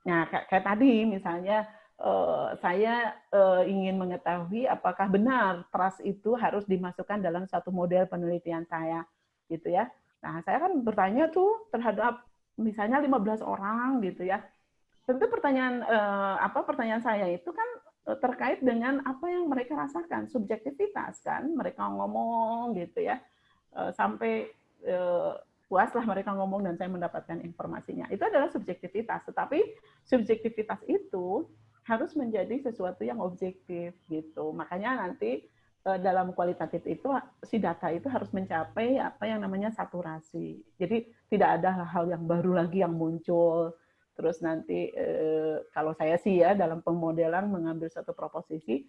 Nah, kayak tadi misalnya saya ingin mengetahui apakah benar trust itu harus dimasukkan dalam satu model penelitian saya, gitu ya. Nah, saya kan bertanya tuh terhadap misalnya 15 orang gitu ya. Tentu pertanyaan saya itu kan terkait dengan apa yang mereka rasakan, subjektivitas kan, mereka ngomong gitu ya, sampai puaslah mereka ngomong dan saya mendapatkan informasinya. Itu adalah subjektivitas, tetapi subjektivitas itu harus menjadi sesuatu yang objektif gitu. Makanya nanti dalam kualitatif itu si data itu harus mencapai apa yang namanya saturasi. Jadi tidak ada hal-hal yang baru lagi yang muncul. Terus nanti kalau saya sih ya dalam pemodelan mengambil satu proposisi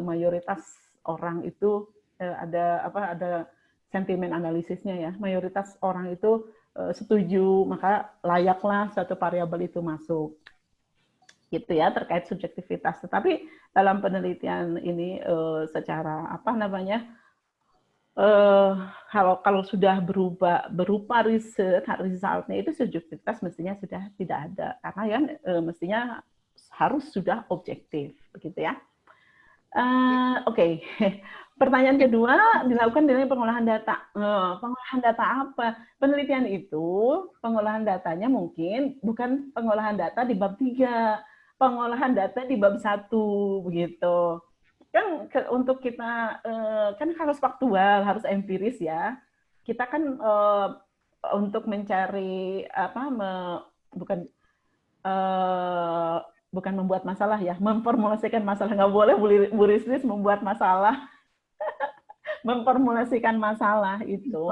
mayoritas orang itu ada sentimen analisisnya ya. Mayoritas orang itu setuju, maka layaklah satu variabel itu masuk. Gitu ya, terkait subjektivitas. Tetapi dalam penelitian ini secara apa namanya, kalau sudah berupa riset, resultnya itu subjektivitas mestinya sudah tidak ada, karena ya mestinya harus sudah objektif, begitu ya. Oke. Pertanyaan kedua, dilakukan dengan pengolahan data. Pengolahan data apa? Penelitian itu, pengolahan datanya mungkin bukan pengolahan data di bab 3, pengolahan data di bab 1, begitu. Kan untuk kita, kan harus faktual, harus empiris ya. Kita kan untuk mencari, bukan membuat masalah ya, memformulasikan masalah. Nggak boleh Bu Rislis membuat masalah. Memformulasikan masalah itu,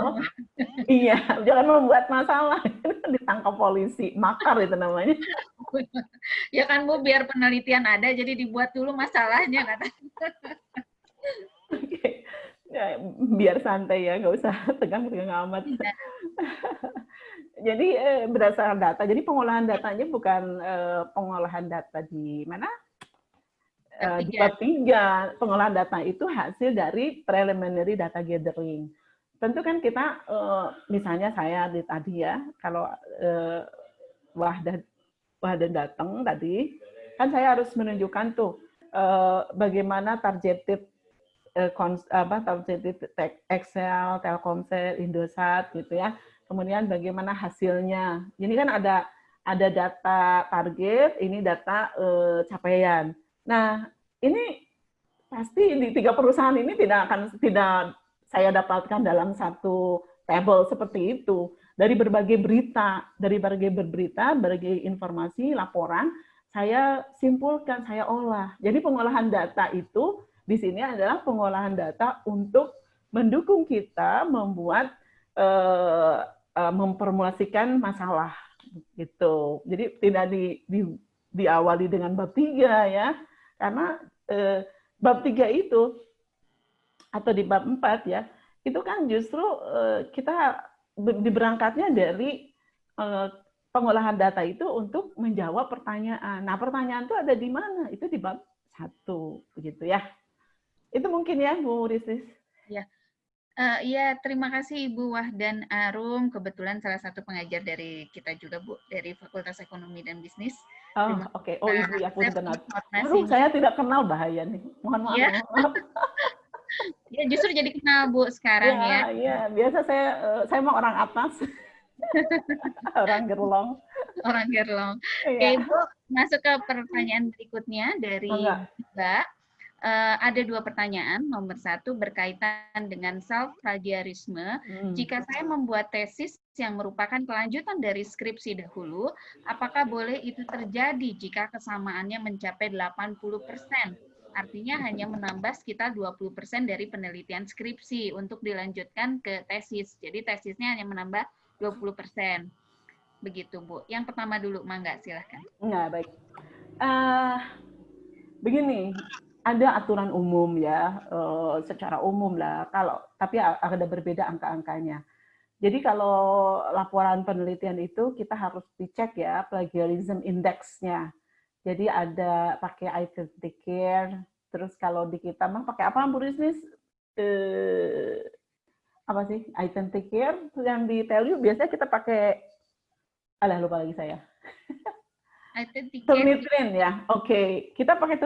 iya, jangan membuat masalah, ditangkap polisi, makar itu namanya. Ya kan Bu, biar penelitian ada, jadi dibuat dulu masalahnya kata. Oke. Ya, biar santai ya, nggak usah tegang-tegang amat. Jadi berdasarkan data, jadi pengolahan datanya bukan pengolahan data di mana? Di bab 3, pengolahan data itu hasil dari preliminary data gathering. Tentu kan kita, misalnya saya tadi ya, kalau Wahdan datang tadi, kan saya harus menunjukkan tuh bagaimana targeted Excel, Telkomsel, Indosat gitu ya. Kemudian bagaimana hasilnya. Ini kan ada data target, ini data capaian. Nah, ini pasti di 3 perusahaan ini tidak saya dapatkan dalam satu table seperti itu. Dari berbagai berita, berbagai informasi, laporan, saya simpulkan, saya olah. Jadi pengolahan data itu di sini adalah pengolahan data untuk mendukung kita membuat memformulasikan masalah gitu. Jadi tidak diawali dengan bab 3 ya. Karena bab 3 itu, atau di bab 4 ya, itu kan justru kita diberangkatnya dari pengolahan data itu untuk menjawab pertanyaan. Nah, pertanyaan itu ada di mana? Itu di bab 1, begitu ya. Itu mungkin ya, Bu Rislis. Ya. Iya, terima kasih Ibu Wahdan Arum. Kebetulan salah satu pengajar dari kita juga, Bu, dari Fakultas Ekonomi dan Bisnis. Oh, oke. Oh, Ibu ya, punten. Aduh, saya tidak kenal, bahaya nih. Mohon maaf. Ya. Ya, justru jadi kenal Bu sekarang ya. Iya, biasa saya mau orang atas. Orang gerlong. Orang gerlong. Oke, Ibu, masuk ke pertanyaan berikutnya dari Mbak. Ada 2 pertanyaan. Nomor 1 berkaitan dengan self-plagiarisme. Jika saya membuat tesis yang merupakan kelanjutan dari skripsi dahulu, apakah boleh itu terjadi jika kesamaannya mencapai 80%? Artinya hanya menambah sekitar 20% dari penelitian skripsi untuk dilanjutkan ke tesis. Jadi tesisnya hanya menambah 20%. Begitu, Bu. Yang pertama dulu, Mangga, silahkan. Nah, baik. Begini, ada aturan umum ya, secara umum lah. Tapi ada berbeda angka-angkanya. Jadi kalau laporan penelitian itu kita harus dicek ya plagiarism index-nya. Jadi ada pakai Identicare, terus kalau di kita mah pakai apa Bu Rislis? Apa sih? Identicare, yang di Telyu biasanya kita pakai, lupa lagi saya. Turnitin ya, oke. Kita pakai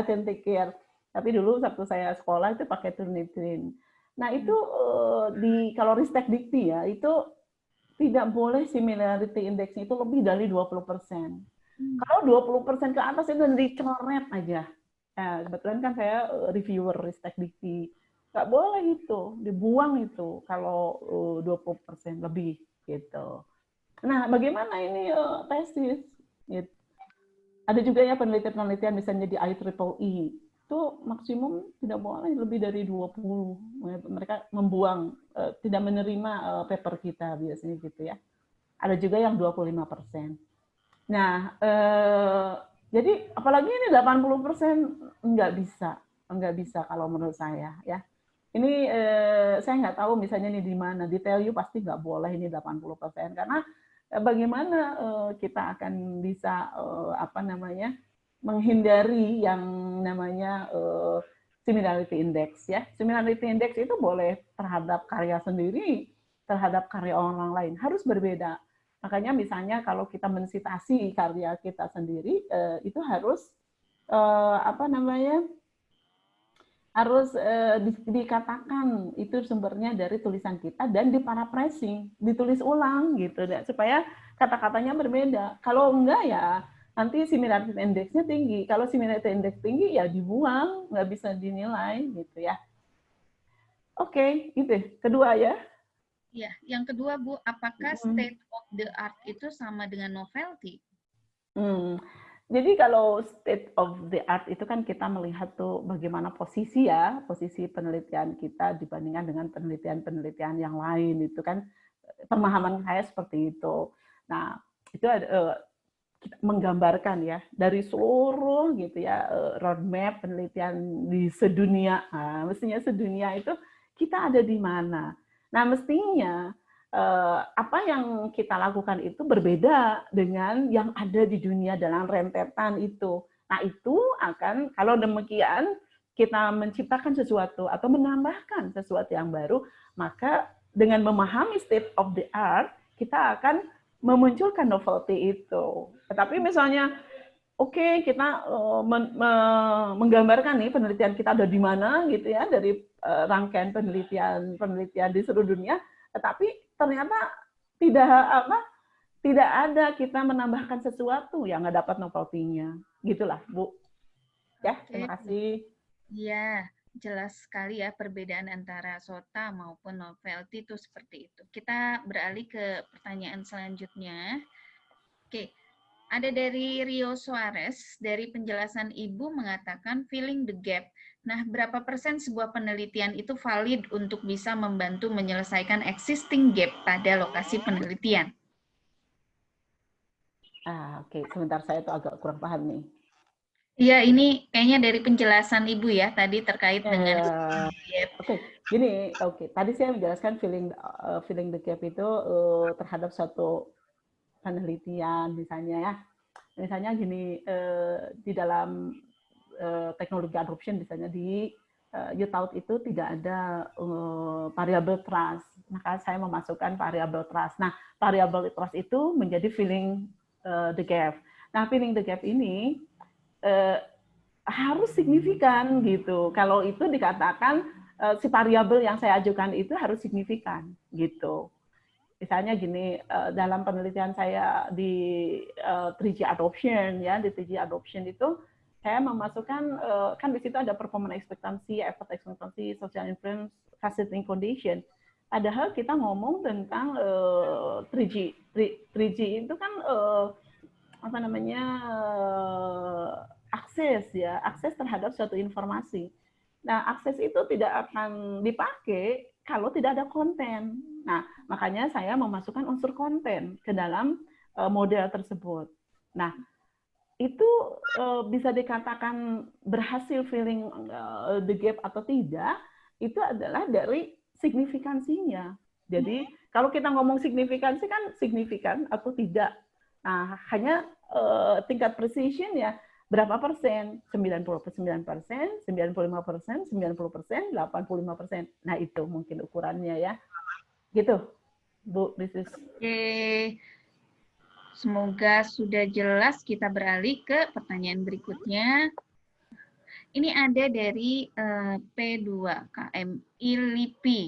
Identicare. Tapi dulu waktu saya sekolah itu pakai Turnitin. Nah itu kalau Ristek Dikti ya, itu tidak boleh similarity index itu lebih dari 20%. Kalau 20% ke atas itu dicoret aja. Nah, kebetulan kan saya reviewer Ristek Dikti. Nggak boleh itu, dibuang itu kalau 20% lebih gitu. Nah, bagaimana ini tesis? Gitu. Ada juga ya penelitian-penelitian misalnya di IEEE, itu maksimum tidak boleh lebih dari 20. Mereka membuang, tidak menerima paper kita biasanya gitu ya. Ada juga yang 25%. Nah, jadi apalagi ini 80% nggak bisa kalau menurut saya ya. Ini saya nggak tahu misalnya ini di mana, di tell you pasti nggak boleh ini 80%, karena bagaimana kita akan bisa apa namanya menghindari yang namanya similarity index ya. Similarity index itu boleh terhadap karya sendiri, terhadap karya orang lain, harus berbeda. Makanya misalnya kalau kita mensitasi karya kita sendiri, itu harus apa namanya harus dikatakan itu sumbernya dari tulisan kita dan diparaphrasing, ditulis ulang gitu, supaya kata-katanya berbeda. Kalau enggak ya nanti similarity index-nya tinggi. Kalau similarity index tinggi ya dibuang, nggak bisa dinilai gitu ya. Oke, itu kedua ya. Ya, yang kedua Bu, apakah state of the art itu sama dengan novelty? Jadi kalau state of the art itu kan kita melihat tuh bagaimana posisi ya, posisi penelitian kita dibandingkan dengan penelitian-penelitian yang lain, itu kan pemahaman saya seperti itu. Nah, itu ada kita menggambarkan ya dari seluruh gitu ya roadmap penelitian di sedunia. Nah, mestinya sedunia itu kita ada di mana. Nah, mestinya apa yang kita lakukan itu berbeda dengan yang ada di dunia dalam rentetan itu. Nah, itu akan kalau demikian kita menciptakan sesuatu atau menambahkan sesuatu yang baru, maka dengan memahami state of the art, kita akan memunculkan novelty itu. Tetapi misalnya, oke, kita menggambarkan nih penelitian kita ada di mana gitu ya dari rangkaian penelitian di seluruh dunia, tetapi ternyata tidak ada kita menambahkan sesuatu yang nggak dapat novelty-nya, gitulah Bu. Ya, terima kasih. Iya, jelas sekali ya perbedaan antara SOTA maupun novelty itu seperti itu. Kita beralih ke pertanyaan selanjutnya. Oke, ada dari Rio Suarez, dari penjelasan Ibu mengatakan filling the gap. Nah, berapa persen sebuah penelitian itu valid untuk bisa membantu menyelesaikan existing gap pada lokasi penelitian? Oke, sebentar saya tuh agak kurang paham nih. Iya, ini kayaknya dari penjelasan Ibu ya tadi terkait dengan gap. Oke. Tadi saya menjelaskan filling the gap itu terhadap suatu penelitian misalnya ya. Misalnya gini, di dalam teknologi adoption misalnya di UTAUT itu tidak ada variable trust. Maka saya memasukkan variable trust. Nah, variable trust itu menjadi filling the gap. Nah, filling the gap ini harus signifikan gitu. Kalau itu dikatakan si variabel yang saya ajukan itu harus signifikan gitu. Misalnya gini, dalam penelitian saya di 3G adoption ya, di 3G adoption itu saya memasukkan kan di situ ada performance expectancy, effort expectancy, social influence, facilitating condition. Padahal kita ngomong tentang 3G. 3G itu kan apa namanya akses ya, akses terhadap suatu informasi. Nah, akses itu tidak akan dipakai kalau tidak ada konten. Nah, makanya saya memasukkan unsur konten ke dalam model tersebut. Nah, itu bisa dikatakan berhasil filling the gap atau tidak, itu adalah dari signifikansinya. Jadi, kalau kita ngomong signifikansi kan signifikan atau tidak. Nah, hanya tingkat precision ya, berapa persen? 99%, 95%, 90%, 85%. Nah, itu mungkin ukurannya ya. Gitu, Bu Risis. Oke. Semoga sudah jelas. Kita beralih ke pertanyaan berikutnya. Ini ada dari P2KMI LIPI.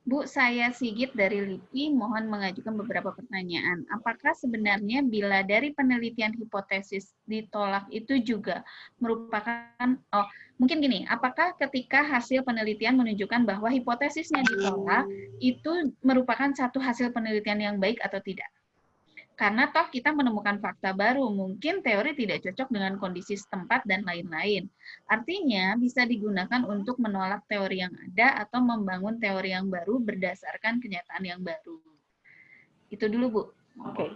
Bu, saya Sigit dari LIPI, mohon mengajukan beberapa pertanyaan. Apakah sebenarnya bila dari penelitian hipotesis ditolak itu juga merupakan, mungkin gini, apakah ketika hasil penelitian menunjukkan bahwa hipotesisnya ditolak, itu merupakan satu hasil penelitian yang baik atau tidak? Karena toh kita menemukan fakta baru, mungkin teori tidak cocok dengan kondisi setempat dan lain-lain. Artinya bisa digunakan untuk menolak teori yang ada atau membangun teori yang baru berdasarkan kenyataan yang baru. Itu dulu, Bu. Oke.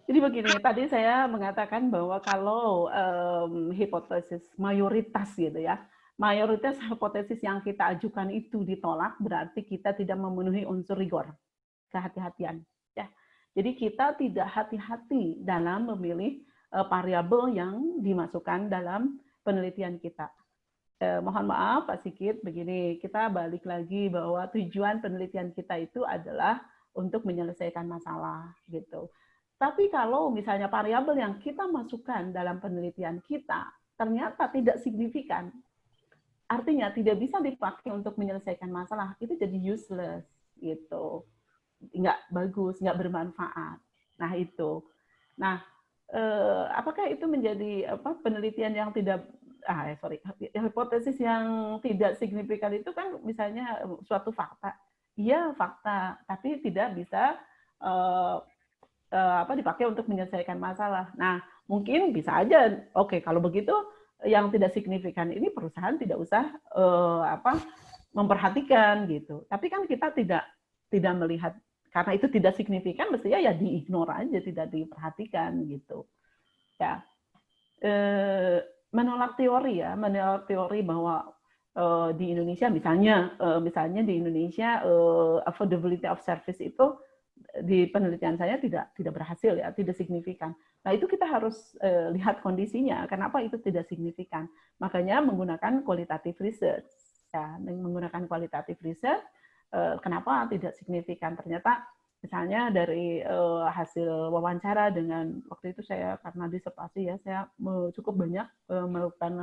Jadi begini, tadi saya mengatakan bahwa kalau hipotesis mayoritas gitu ya, mayoritas hipotesis yang kita ajukan itu ditolak, berarti kita tidak memenuhi unsur rigor, kehati-hatian. Ya. Jadi kita tidak hati-hati dalam memilih variabel yang dimasukkan dalam penelitian kita. Mohon maaf Pak Sigit, begini, kita balik lagi bahwa tujuan penelitian kita itu adalah untuk menyelesaikan masalah, gitu. Tapi kalau misalnya variabel yang kita masukkan dalam penelitian kita ternyata tidak signifikan, artinya tidak bisa dipakai untuk menyelesaikan masalah, itu jadi useless, gitu. Nggak bagus, nggak bermanfaat. Nah itu. Nah, apakah itu menjadi penelitian yang tidak hipotesis yang tidak signifikan itu kan misalnya suatu fakta. Iya fakta, tapi tidak bisa dipakai untuk menyelesaikan masalah. Nah, mungkin bisa aja, oke, kalau begitu yang tidak signifikan ini perusahaan tidak usah memperhatikan gitu. Tapi kan kita tidak melihat karena itu tidak signifikan, mestinya ya diignore aja, tidak diperhatikan gitu. Ya. Menolak teori bahwa di Indonesia misalnya di Indonesia affordability of service itu di penelitian saya tidak berhasil ya, tidak signifikan. Nah, itu kita harus lihat kondisinya, kenapa itu tidak signifikan. Makanya menggunakan qualitative research. Ya, menggunakan qualitative research, kenapa tidak signifikan? Ternyata misalnya dari hasil wawancara dengan, waktu itu saya karena disertasi ya, saya cukup banyak melakukan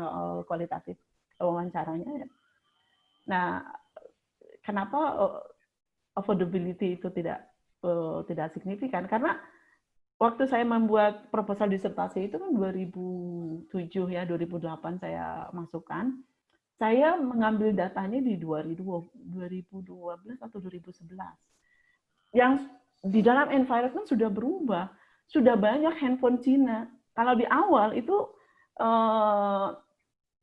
kualitatif wawancaranya. Nah, kenapa affordability itu tidak signifikan? Karena waktu saya membuat proposal disertasi itu kan 2007 ya, 2008 saya masukkan. Saya mengambil datanya di 2012 atau 2011. Yang di dalam environment sudah berubah, sudah banyak handphone Cina. Kalau di awal itu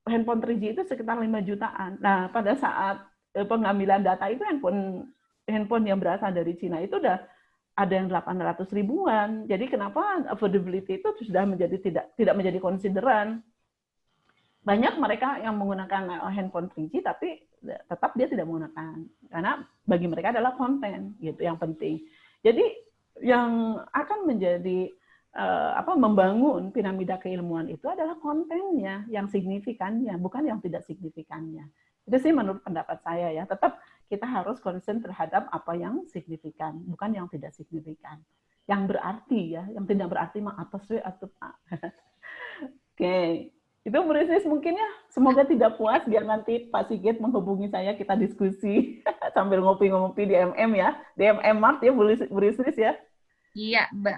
handphone 3G itu sekitar 5 jutaan. Nah, pada saat pengambilan data itu handphone yang berasal dari Cina itu udah ada yang 800 ribuan. Jadi kenapa affordability itu sudah tidak menjadi konsideran? Banyak mereka yang menggunakan handphone 3G tapi tetap dia tidak menggunakan, karena bagi mereka adalah konten gitu yang penting. Jadi yang akan menjadi membangun piramida keilmuan itu adalah kontennya yang signifikannya, bukan yang tidak signifikannya. Itu sih menurut pendapat saya ya. Tetap kita harus concern terhadap apa yang signifikan, bukan yang tidak signifikan. Yang berarti ya, yang tidak berarti mah atas atau Oke. Itu Bu Risnis mungkin ya, semoga tidak puas biar nanti Pak Sigit menghubungi saya, kita diskusi sambil ngopi-ngopi di MM ya, di MM Mart ya Bu Risnis ya. Iya, Mbak.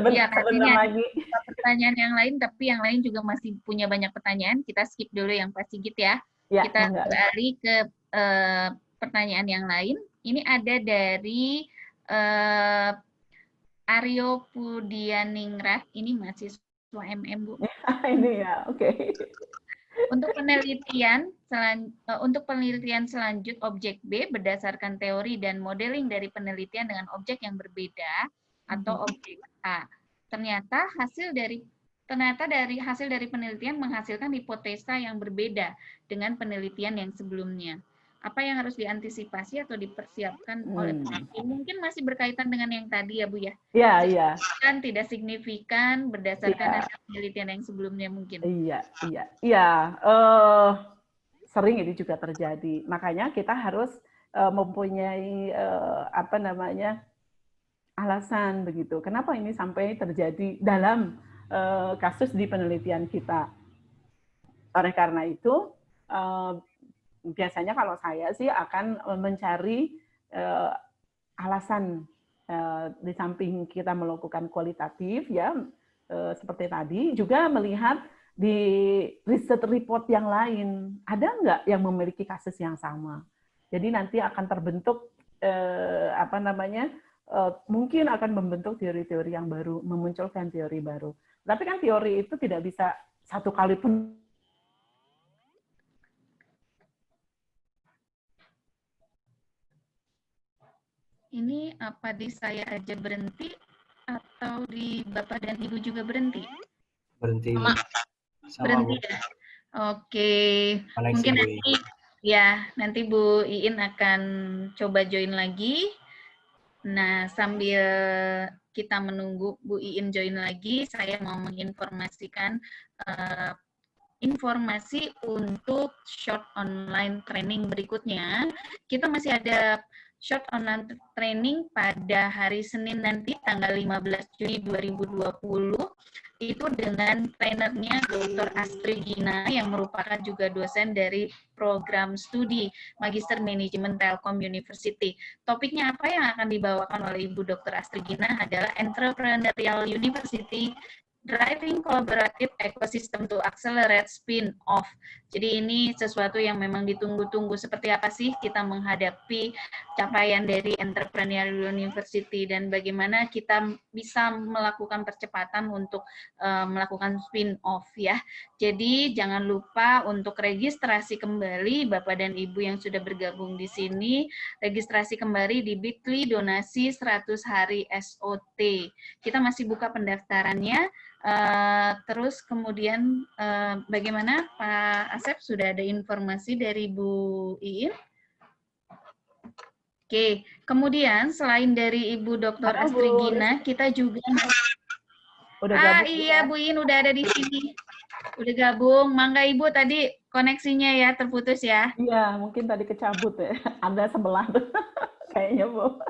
Iya, katanya lagi pertanyaan yang lain, tapi yang lain juga masih punya banyak pertanyaan. Kita skip dulu yang Pak Sigit ya. Kita beralih ke pertanyaan yang lain. Ini ada dari Aryo Pudianingrat, ini mahasiswa MM, Bu. Ini ya, oke. Untuk penelitian selanjut objek B berdasarkan teori dan modeling dari penelitian dengan objek yang berbeda atau objek A. Ternyata dari hasil dari penelitian menghasilkan hipotesa yang berbeda dengan penelitian yang sebelumnya. Apa yang harus diantisipasi atau dipersiapkan oleh pelaku? Mungkin masih berkaitan dengan yang tadi ya, Bu ya? Iya. Kan tidak signifikan berdasarkan hasil penelitian yang sebelumnya mungkin. Iya. Sering ini juga terjadi. Makanya kita harus mempunyai alasan begitu. Kenapa ini sampai terjadi dalam kasus di penelitian kita? Oleh karena itu, biasanya kalau saya sih akan mencari alasan di samping kita melakukan kualitatif ya seperti tadi, juga melihat di riset report yang lain ada nggak yang memiliki kasus yang sama. Jadi nanti akan terbentuk mungkin akan membentuk teori-teori yang baru, memunculkan teori baru. Tapi kan teori itu tidak bisa satu kali pun. Ini apa di saya aja berhenti atau di Bapak dan Ibu juga berhenti? Berhenti. Berhenti ya. Oke, Koneksi mungkin Bu nanti ya nanti Bu Iin akan coba join lagi. Nah, sambil kita menunggu Bu Iin join lagi, saya mau menginformasikan uh, informasi untuk short online training berikutnya. Kita masih ada short online training pada hari Senin nanti tanggal 15 Juni 2020 itu dengan trainernya Dr. Astri Gina yang merupakan juga dosen dari program studi Magister Manajemen Telkom University. Topiknya apa yang akan dibawakan oleh Ibu Dr. Astri Gina adalah Entrepreneurial University Driving Collaborative Ecosystem to Accelerate Spin-off. Jadi ini sesuatu yang memang ditunggu-tunggu. Seperti apa sih kita menghadapi capaian dari Entrepreneurial University dan bagaimana kita bisa melakukan percepatan untuk melakukan spin-off ya. Jadi jangan lupa untuk registrasi kembali Bapak dan Ibu yang sudah bergabung di sini, registrasi kembali di Bit.ly donasi 100 hari SOT. Kita masih buka pendaftarannya. Terus kemudian bagaimana Pak Asep, sudah ada informasi dari Bu Iin? Oke, kemudian selain dari Ibu Dr. Astri Gina, kita juga udah gabung iya Bu Iin udah ada di sini. Udah gabung. Mangga Ibu tadi koneksinya ya terputus ya. Iya, mungkin tadi kecabut ya. Ada sebelah tuh. Kayaknya Bu.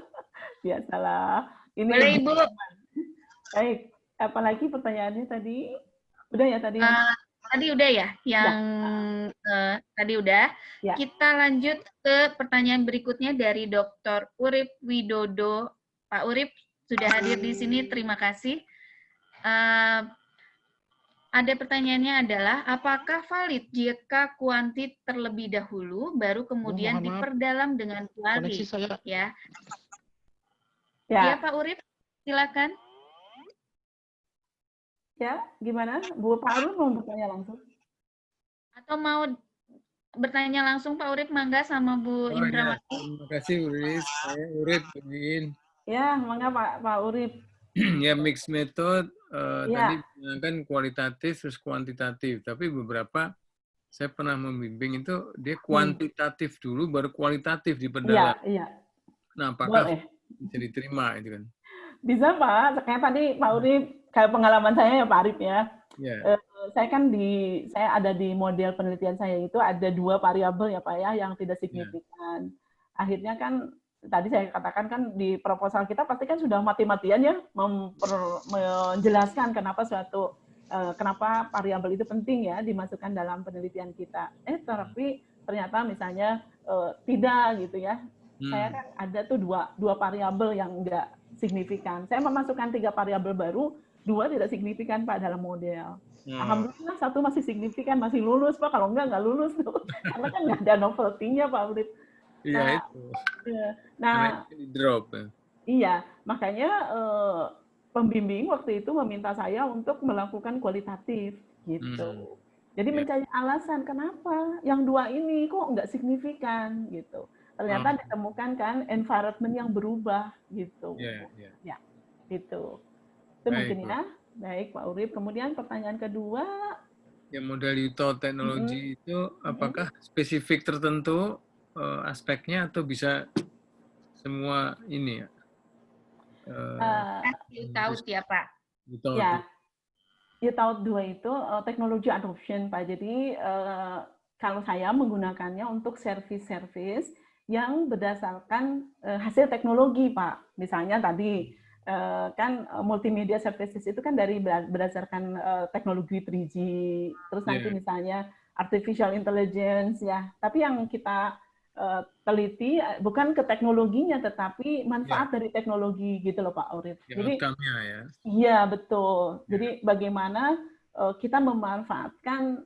Biasalah. Ini boleh Ibu. Baik. Apalagi pertanyaannya tadi? Udah ya tadi? Tadi udah ya, yang tadi udah. Ya. Kita lanjut ke pertanyaan berikutnya dari Dr. Urip Widodo. Pak Urip sudah hadir di sini, terima kasih. Ada pertanyaannya adalah, apakah valid jika kuantit terlebih dahulu, baru kemudian diperdalam dengan kuali? Ya. Ya, Pak Urip, silakan. Ya, gimana? Bu Pak Urip mau bertanya langsung? Atau mau bertanya langsung Pak Urip, mangga sama Bu Indrawati. Ya. Terima kasih Urip. Saya Urip, Iin. Ya, mangga Pak Urip. Ya, mixed method tadi kan kualitatif terus kuantitatif, tapi beberapa saya pernah membimbing itu dia kuantitatif dulu baru kualitatif diperdalam. Iya. Nah, apakah bisa diterima itu kan? Bisa Pak, kayak tadi Pak Urip, kayak pengalaman saya ya Pak Arif ya. Saya kan saya ada di model penelitian saya itu ada 2 variabel ya Pak ya yang tidak signifikan. Akhirnya kan tadi saya katakan kan di proposal kita pasti kan sudah mati-matian ya menjelaskan kenapa kenapa variabel itu penting ya dimasukkan dalam penelitian kita. Tapi ternyata misalnya tidak gitu ya. Saya kan ada tuh dua variabel yang enggak signifikan. Saya memasukkan 3 variabel baru, 2 tidak signifikan Pak dalam model. Alhamdulillah 1 masih signifikan, masih lulus Pak. Kalau enggak lulus tuh. Karena kan nggak ada novelty-nya Pak Urip. Iya itu. Nah, drop. Iya, makanya pembimbing waktu itu meminta saya untuk melakukan kualitatif gitu. Jadi mencari alasan kenapa yang 2 ini kok nggak signifikan gitu. Ternyata ditemukan kan environment yang berubah gitu. Ya, gitu. Itu mungkin ya. Baik Pak Urip. Kemudian pertanyaan kedua. Ya, model Yuto teknologi itu apakah spesifik tertentu aspeknya atau bisa semua ini ya? Tahu ya Pak. Ya, Yuto 2 itu teknologi adoption Pak. Jadi kalau saya menggunakannya untuk service-service yang berdasarkan hasil teknologi, Pak. Misalnya tadi kan multimedia services itu kan berdasarkan teknologi 3G, terus nanti misalnya artificial intelligence ya. Tapi yang kita teliti bukan ke teknologinya, tetapi manfaat dari teknologi gitu loh Pak Urip. Jadi iya betul. Jadi bagaimana kita memanfaatkan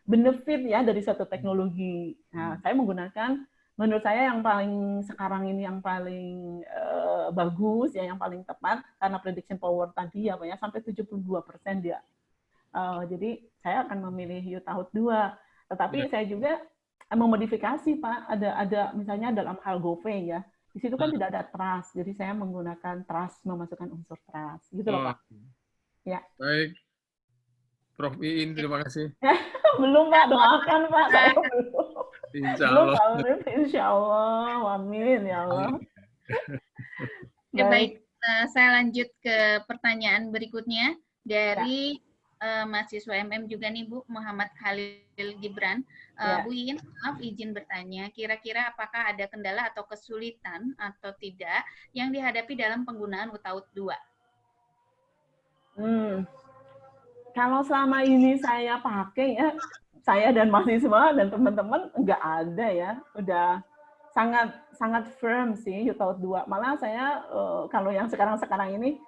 benefit ya dari suatu teknologi. Nah, saya menggunakan menurut saya yang paling sekarang ini yang paling bagus ya, yang paling tepat karena prediction power tadi ya Pak ya sampai 72% dia. Jadi saya akan memilih Utahud 2. Tetapi saya juga memodifikasi Pak. Ada misalnya dalam hal GoPay ya. Di situ kan tidak ada trust. Jadi saya menggunakan trust, memasukkan unsur trust gitu loh Pak. Ya. Baik. Prof. Iin, terima kasih. Belum Pak, doakan Pak, saya belum. Insya Belum Allah. Pak Urip, insya Allah, amin ya Allah. Oke, baik. Saya lanjut ke pertanyaan berikutnya dari mahasiswa MM juga nih Bu, Muhammad Khalil Gibran. Bu Iin, maaf izin bertanya, kira-kira apakah ada kendala atau kesulitan atau tidak yang dihadapi dalam penggunaan UTAUT 2? Kalau selama ini saya pakai ya, saya dan mahasiswa dan teman-teman nggak ada ya, udah sangat firm sih UTAUT 2. Malah saya kalau yang sekarang ini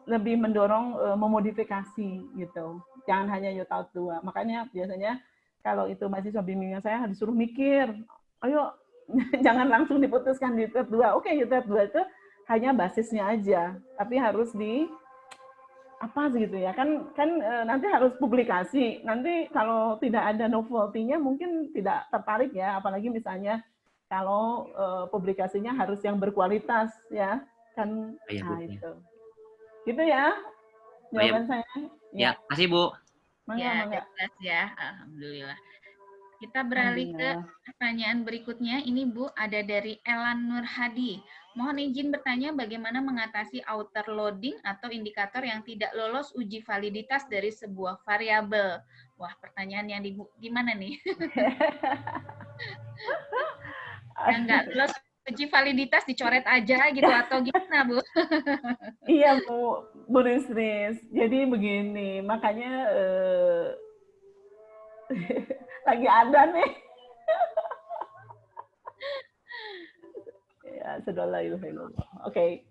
lebih mendorong memodifikasi gitu. Jangan hanya UTAUT 2. Makanya biasanya kalau itu mahasiswa bimbingan saya disuruh mikir, ayo jangan langsung diputuskan di UTAUT 2. Oke, UTAUT 2 itu hanya basisnya aja, tapi harus apa gitu ya, kan nanti harus publikasi. Nanti kalau tidak ada novelty-nya mungkin tidak tertarik ya, apalagi misalnya kalau publikasinya harus yang berkualitas ya, kan. Nah, itu. Gitu ya jawaban saya. Ya, kasih Bu. Ya, jelas ya. Alhamdulillah. Kita beralih ke pertanyaan berikutnya. Ini Bu, ada dari Elan Nurhadi. Mohon izin bertanya bagaimana mengatasi outer loading atau indikator yang tidak lolos uji validitas dari sebuah variabel. Wah, pertanyaan yang gimana nih? Yang nggak lolos uji validitas dicoret aja gitu atau gimana Bu? Iya Bu Risris. Jadi begini, makanya lagi ada nih. Ya, Oke.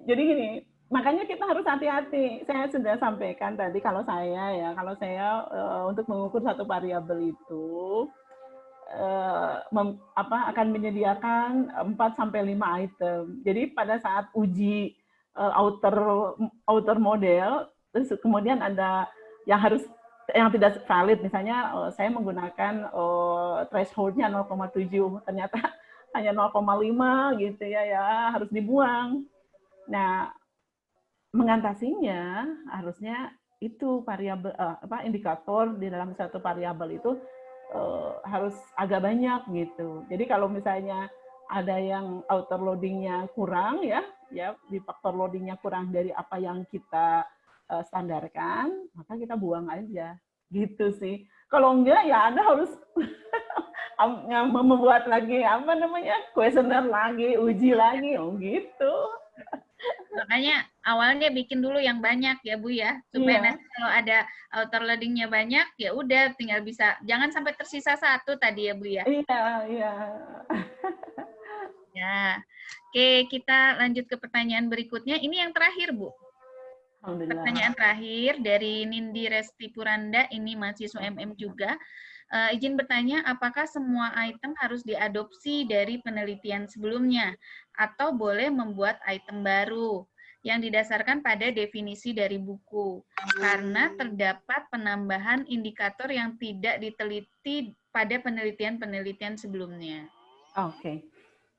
Jadi gini, makanya kita harus hati-hati. Saya sudah sampaikan tadi kalau saya untuk mengukur satu variabel itu akan menyediakan 4 sampai 5 item. Jadi pada saat uji outer model, terus kemudian ada yang tidak valid, misalnya saya menggunakan threshold-nya 0,7, ternyata hanya 0,5 gitu ya, harus dibuang. Nah, mengatasinya harusnya itu variabel indikator di dalam satu variabel itu harus agak banyak gitu. Jadi kalau misalnya ada yang outer loading-nya kurang ya di faktor loading-nya kurang dari apa yang kita standarkan, maka kita buang aja. Gitu sih. Kalau enggak ya Anda harus membuat lagi kuesioner lagi, uji lagi, gitu. Makanya awalnya bikin dulu yang banyak ya Bu ya, supaya nanti kalau ada outer loading-nya banyak ya udah tinggal bisa, jangan sampai tersisa satu tadi ya Bu ya. Iya. Ya. Oke, kita lanjut ke pertanyaan berikutnya. Ini yang terakhir Bu. Pertanyaan terakhir dari Nindi Resti Puranda, ini mahasiswa MM juga. Izin bertanya, apakah semua item harus diadopsi dari penelitian sebelumnya atau boleh membuat item baru yang didasarkan pada definisi dari buku? Karena terdapat penambahan indikator yang tidak diteliti pada penelitian-penelitian sebelumnya. Oke.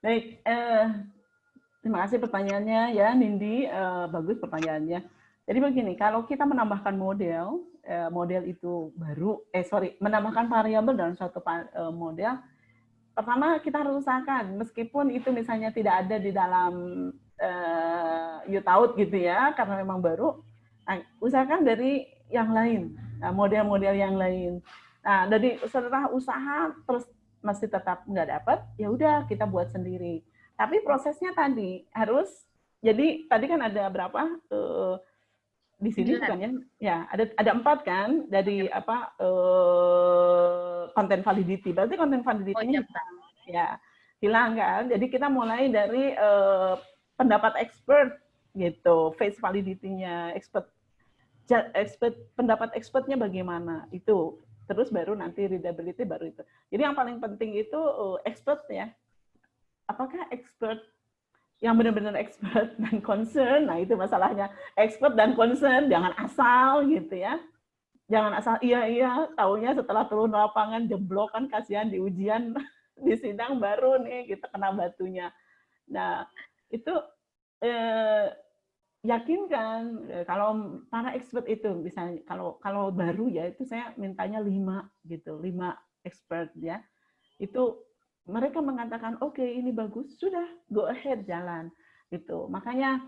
Baik, terima kasih pertanyaannya ya Nindi, bagus pertanyaannya. Jadi begini, kalau kita menambahkan model itu menambahkan variabel dalam suatu model, pertama kita harus usahakan, meskipun itu misalnya tidak ada di dalam UTAUT gitu ya, karena memang baru, usahakan dari yang lain, model-model yang lain. Nah, dari setelah usaha terus masih tetap nggak dapat, ya udah kita buat sendiri. Tapi prosesnya tadi harus, jadi tadi kan ada berapa? Di sini bukan ya ada 4 kan dari content validity, berarti content validity-nya hilang kan, jadi kita mulai dari pendapat expert gitu, phase validity-nya expert pendapat expertnya bagaimana itu, terus baru nanti readability baru itu. Jadi yang paling penting itu expert ya, apakah expert yang benar-benar expert dan concern, nah itu masalahnya. Expert dan concern, jangan asal gitu ya. Jangan asal iya, taunya setelah turun lapangan jeblok kan, kasihan di ujian, di sidang baru nih kita kena batunya. Nah, itu yakinkan kalau para expert itu misalnya kalau baru ya itu saya mintanya 5 gitu, 5 expert ya. Itu mereka mengatakan oke, ini bagus, sudah go ahead jalan gitu. Makanya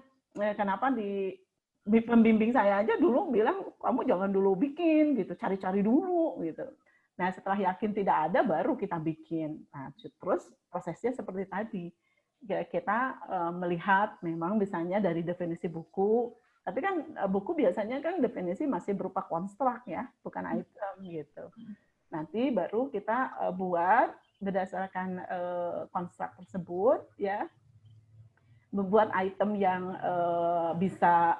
kenapa di pembimbing saya aja dulu bilang kamu jangan dulu bikin gitu, cari-cari dulu gitu. Nah, setelah yakin tidak ada baru kita bikin. Nah, terus prosesnya seperti tadi. Kita melihat memang misalnya dari definisi buku, tapi kan buku biasanya kan definisi masih berupa konstruk ya, bukan item gitu. Nanti baru kita buat berdasarkan konstruk tersebut ya, membuat item yang bisa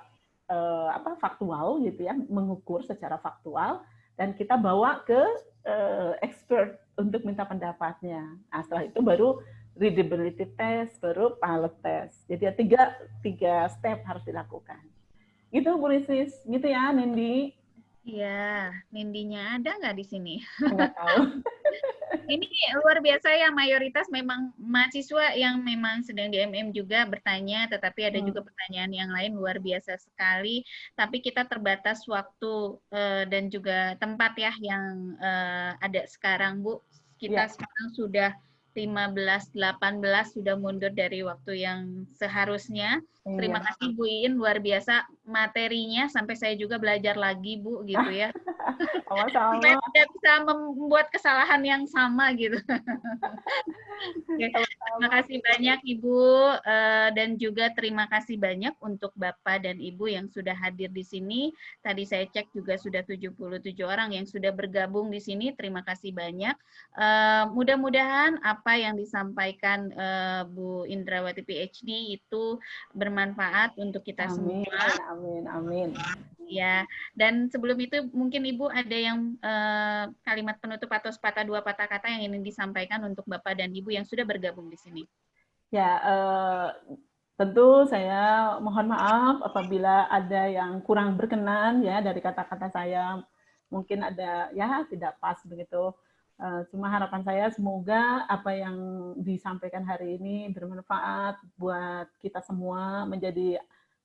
faktual gitu ya, mengukur secara faktual, dan kita bawa ke expert untuk minta pendapatnya. Nah, setelah itu baru readability test, baru pilot test. Jadi tiga step harus dilakukan. Gitu Bu Risis, gitu ya Nindi. Iya, Nindinya ada nggak di sini? Nggak tahu. Ini luar biasa ya, mayoritas memang mahasiswa yang memang sedang di MM juga bertanya, tetapi ada juga pertanyaan yang lain luar biasa sekali. Tapi kita terbatas waktu dan juga tempat ya yang ada sekarang, Bu. Kita sekarang sudah 15-18 sudah mundur dari waktu yang seharusnya. Terima kasih Bu Iin, luar biasa materinya, sampai saya juga belajar lagi Bu gitu ya. Sama-sama. Supaya tidak bisa membuat kesalahan yang sama gitu. Oke. Terima kasih banyak Ibu, dan juga terima kasih banyak untuk Bapak dan Ibu yang sudah hadir di sini. Tadi saya cek juga sudah 77 orang yang sudah bergabung di sini. Terima kasih banyak. Mudah-mudahan apa yang disampaikan Bu Indrawati PhD itu bermanfaat untuk kita semua. Amin, amin. Ya, dan sebelum itu mungkin Ibu ada yang kalimat penutup atau sepatah dua patah kata yang ingin disampaikan untuk Bapak dan Ibu yang sudah bergabung di sini. Ya, tentu saya mohon maaf apabila ada yang kurang berkenan ya dari kata-kata saya, mungkin ada ya tidak pas begitu. Cuma harapan saya semoga apa yang disampaikan hari ini bermanfaat buat kita semua, menjadi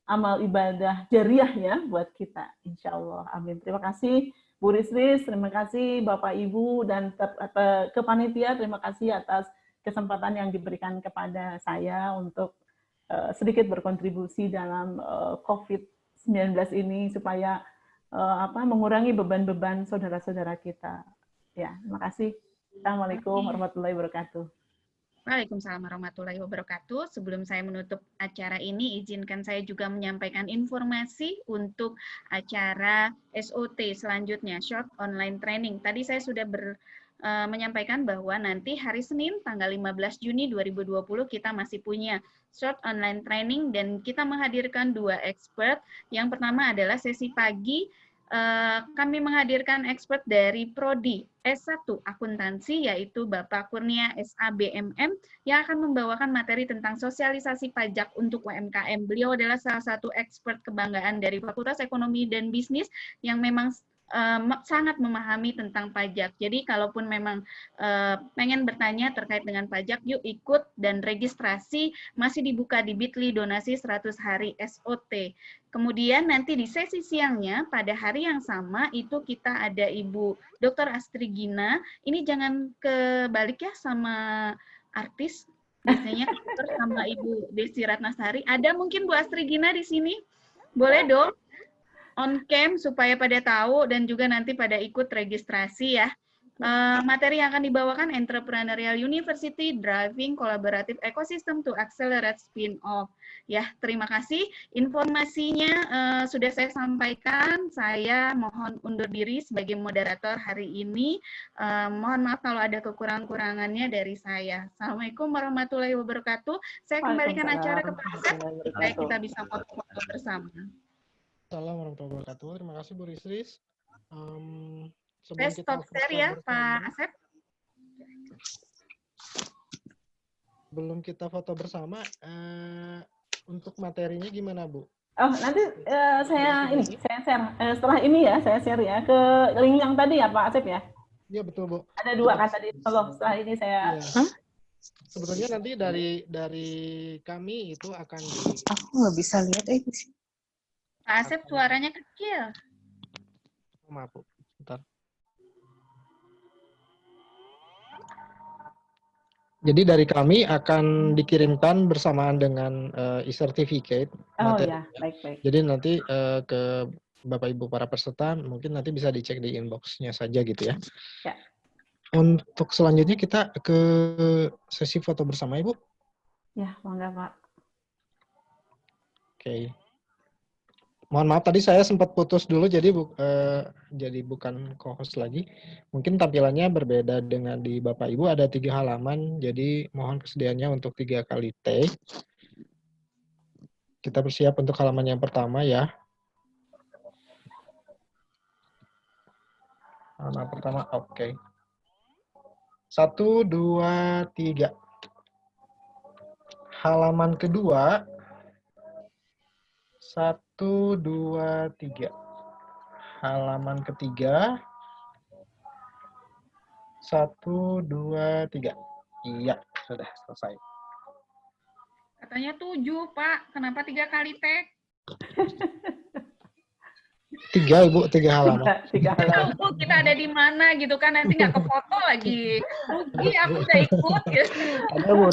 amal ibadah jariah ya buat kita, insya Allah. Amin. Terima kasih Bu Risris, terima kasih Bapak Ibu dan ke panitia, terima kasih atas kesempatan yang diberikan kepada saya untuk sedikit berkontribusi dalam COVID-19 ini supaya mengurangi beban-beban saudara-saudara kita. Ya, terima kasih. Assalamualaikum warahmatullahi wabarakatuh. Waalaikumsalam warahmatullahi wabarakatuh. Sebelum saya menutup acara ini, izinkan saya juga menyampaikan informasi untuk acara SOT selanjutnya, Short Online Training. Tadi saya sudah menyampaikan bahwa nanti hari Senin tanggal 15 Juni 2020 kita masih punya Short Online Training dan kita menghadirkan 2 expert. Yang pertama adalah sesi pagi, kami menghadirkan expert dari Prodi S1 Akuntansi, yaitu Bapak Kurnia SABMM, yang akan membawakan materi tentang sosialisasi pajak untuk UMKM. Beliau adalah salah satu expert kebanggaan dari Fakultas Ekonomi dan Bisnis yang memang sangat memahami tentang pajak. Jadi kalaupun memang pengen bertanya terkait dengan pajak, yuk ikut, dan registrasi masih dibuka di Bitly donasi 100 hari SOT. Kemudian nanti di sesi siangnya pada hari yang sama itu kita ada Ibu Dr. Astri Gina. Ini jangan kebalik ya sama artis. Biasanya sama Ibu Desi Ratnasari. Ada mungkin Bu Astri Gina di sini? Boleh dong? On cam supaya pada tahu dan juga nanti pada ikut registrasi ya. Materi yang akan dibawakan Entrepreneurial University Driving Collaborative Ecosystem to Accelerate Spin-off. Ya, terima kasih. Informasinya sudah saya sampaikan. Saya mohon undur diri sebagai moderator hari ini. Mohon maaf kalau ada kekurangan-kurangannya dari saya. Assalamualaikum warahmatullahi wabarakatuh. Saya kembalikan acara kepada Asep supaya kita bisa foto-foto bersama. Assalamualaikum warahmatullahi wabarakatuh. Terima kasih Bu Risris. Saya stop share ya Pak Asep. Belum kita foto bersama, untuk materinya gimana Bu? Oh, nanti saya share. Setelah ini ya, saya share ya ke link yang tadi ya Pak Asep ya. Iya betul Bu. Ada 2 kan tadi. Setelah ini saya. Ya. Sebetulnya nanti dari kami itu akan Aku nggak bisa lihat di sini. Pak Asep suaranya kecil. Maaf, Bu. Bentar. Jadi dari kami akan dikirimkan bersamaan dengan e-certificate materi. ya, baik-baik. Jadi nanti ke Bapak Ibu para peserta mungkin nanti bisa dicek di inbox-nya saja gitu ya. Ya. Untuk selanjutnya kita ke sesi foto bersama Ibu. Ya, monggo Pak. Oke. Mohon maaf tadi saya sempat putus dulu jadi bukan co-host lagi. Mungkin tampilannya berbeda dengan di Bapak Ibu, ada 3 halaman, jadi mohon kesediaannya untuk 3 kali take. Kita bersiap untuk halaman yang pertama ya. Halaman pertama, oke. 1, 2, 3. Halaman kedua. 1, 2, 3. Halaman ketiga. 1, 2, 3. Iya, sudah selesai. Katanya 7, Pak. Kenapa 3 kali tag? 3, Ibu, 3 halaman. 3 halaman. Tahu kita ada di mana gitu kan, nanti nggak kefoto lagi. Rugi aku udah ikut. Gitu. Ada, Bu.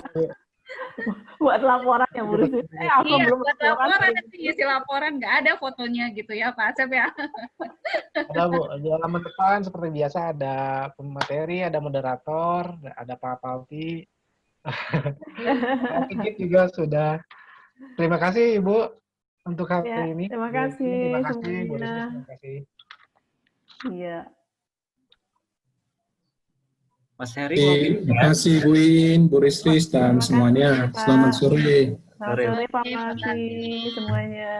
Buat laporan ya, Bu Rizky. Aku Iya, belum buat laporan nanti isi laporan nggak ada fotonya gitu ya Pak Asep ya. Ada, Bu. Di halaman depan seperti biasa ada pemateri, ada moderator, ada Pak Palti. Sedikit juga sudah. Terima kasih Ibu untuk hari Ya, ini. terima kasih Terima kasih Bu semuanya. Rizky, terima kasih. Iya. Mas Heri mau Terima kasih Bu In, Bu Rizky, dan Terima semuanya. kasih, Pak. Selamat sore. Selamat sore Pak Malti semuanya.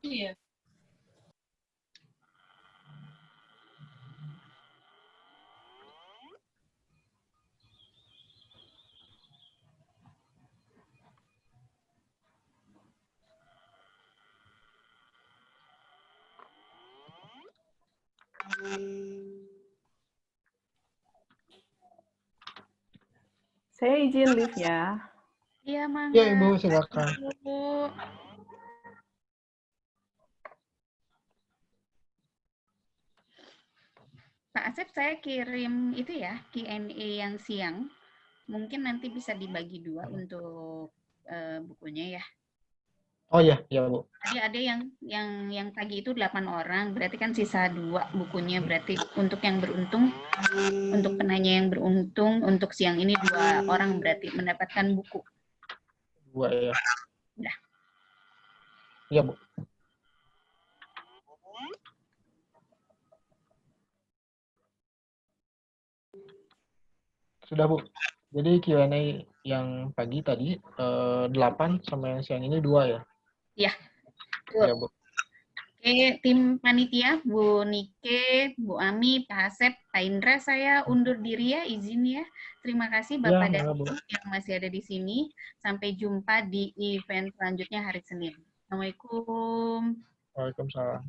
Iya. Saya izin live ya. Iya, Mangga. Ya Ibu, silakan. Bu. Pak Asep, saya kirim itu ya, Q&A yang siang. Mungkin nanti bisa dibagi 2 untuk bukunya ya. Oh iya, ya Bu. Tadi ada yang pagi itu 8 orang, berarti kan sisa 2 bukunya. Berarti untuk yang beruntung, untuk penanya yang beruntung, untuk siang ini 2 orang berarti mendapatkan buku. 2 ya. Udah. Iya Bu. Sudah Bu. Jadi Q&A yang pagi tadi 8 sama yang siang ini 2 ya? Iya. Iya Bu. Oke, tim panitia, Bu Nike, Bu Ami, Pak Asep, Pak Indra, saya undur diri ya, izin ya. Terima kasih Bapak Ya, dan Bu. Ibu yang masih ada di sini. Sampai jumpa di event selanjutnya hari Senin. Assalamualaikum. Waalaikumsalam.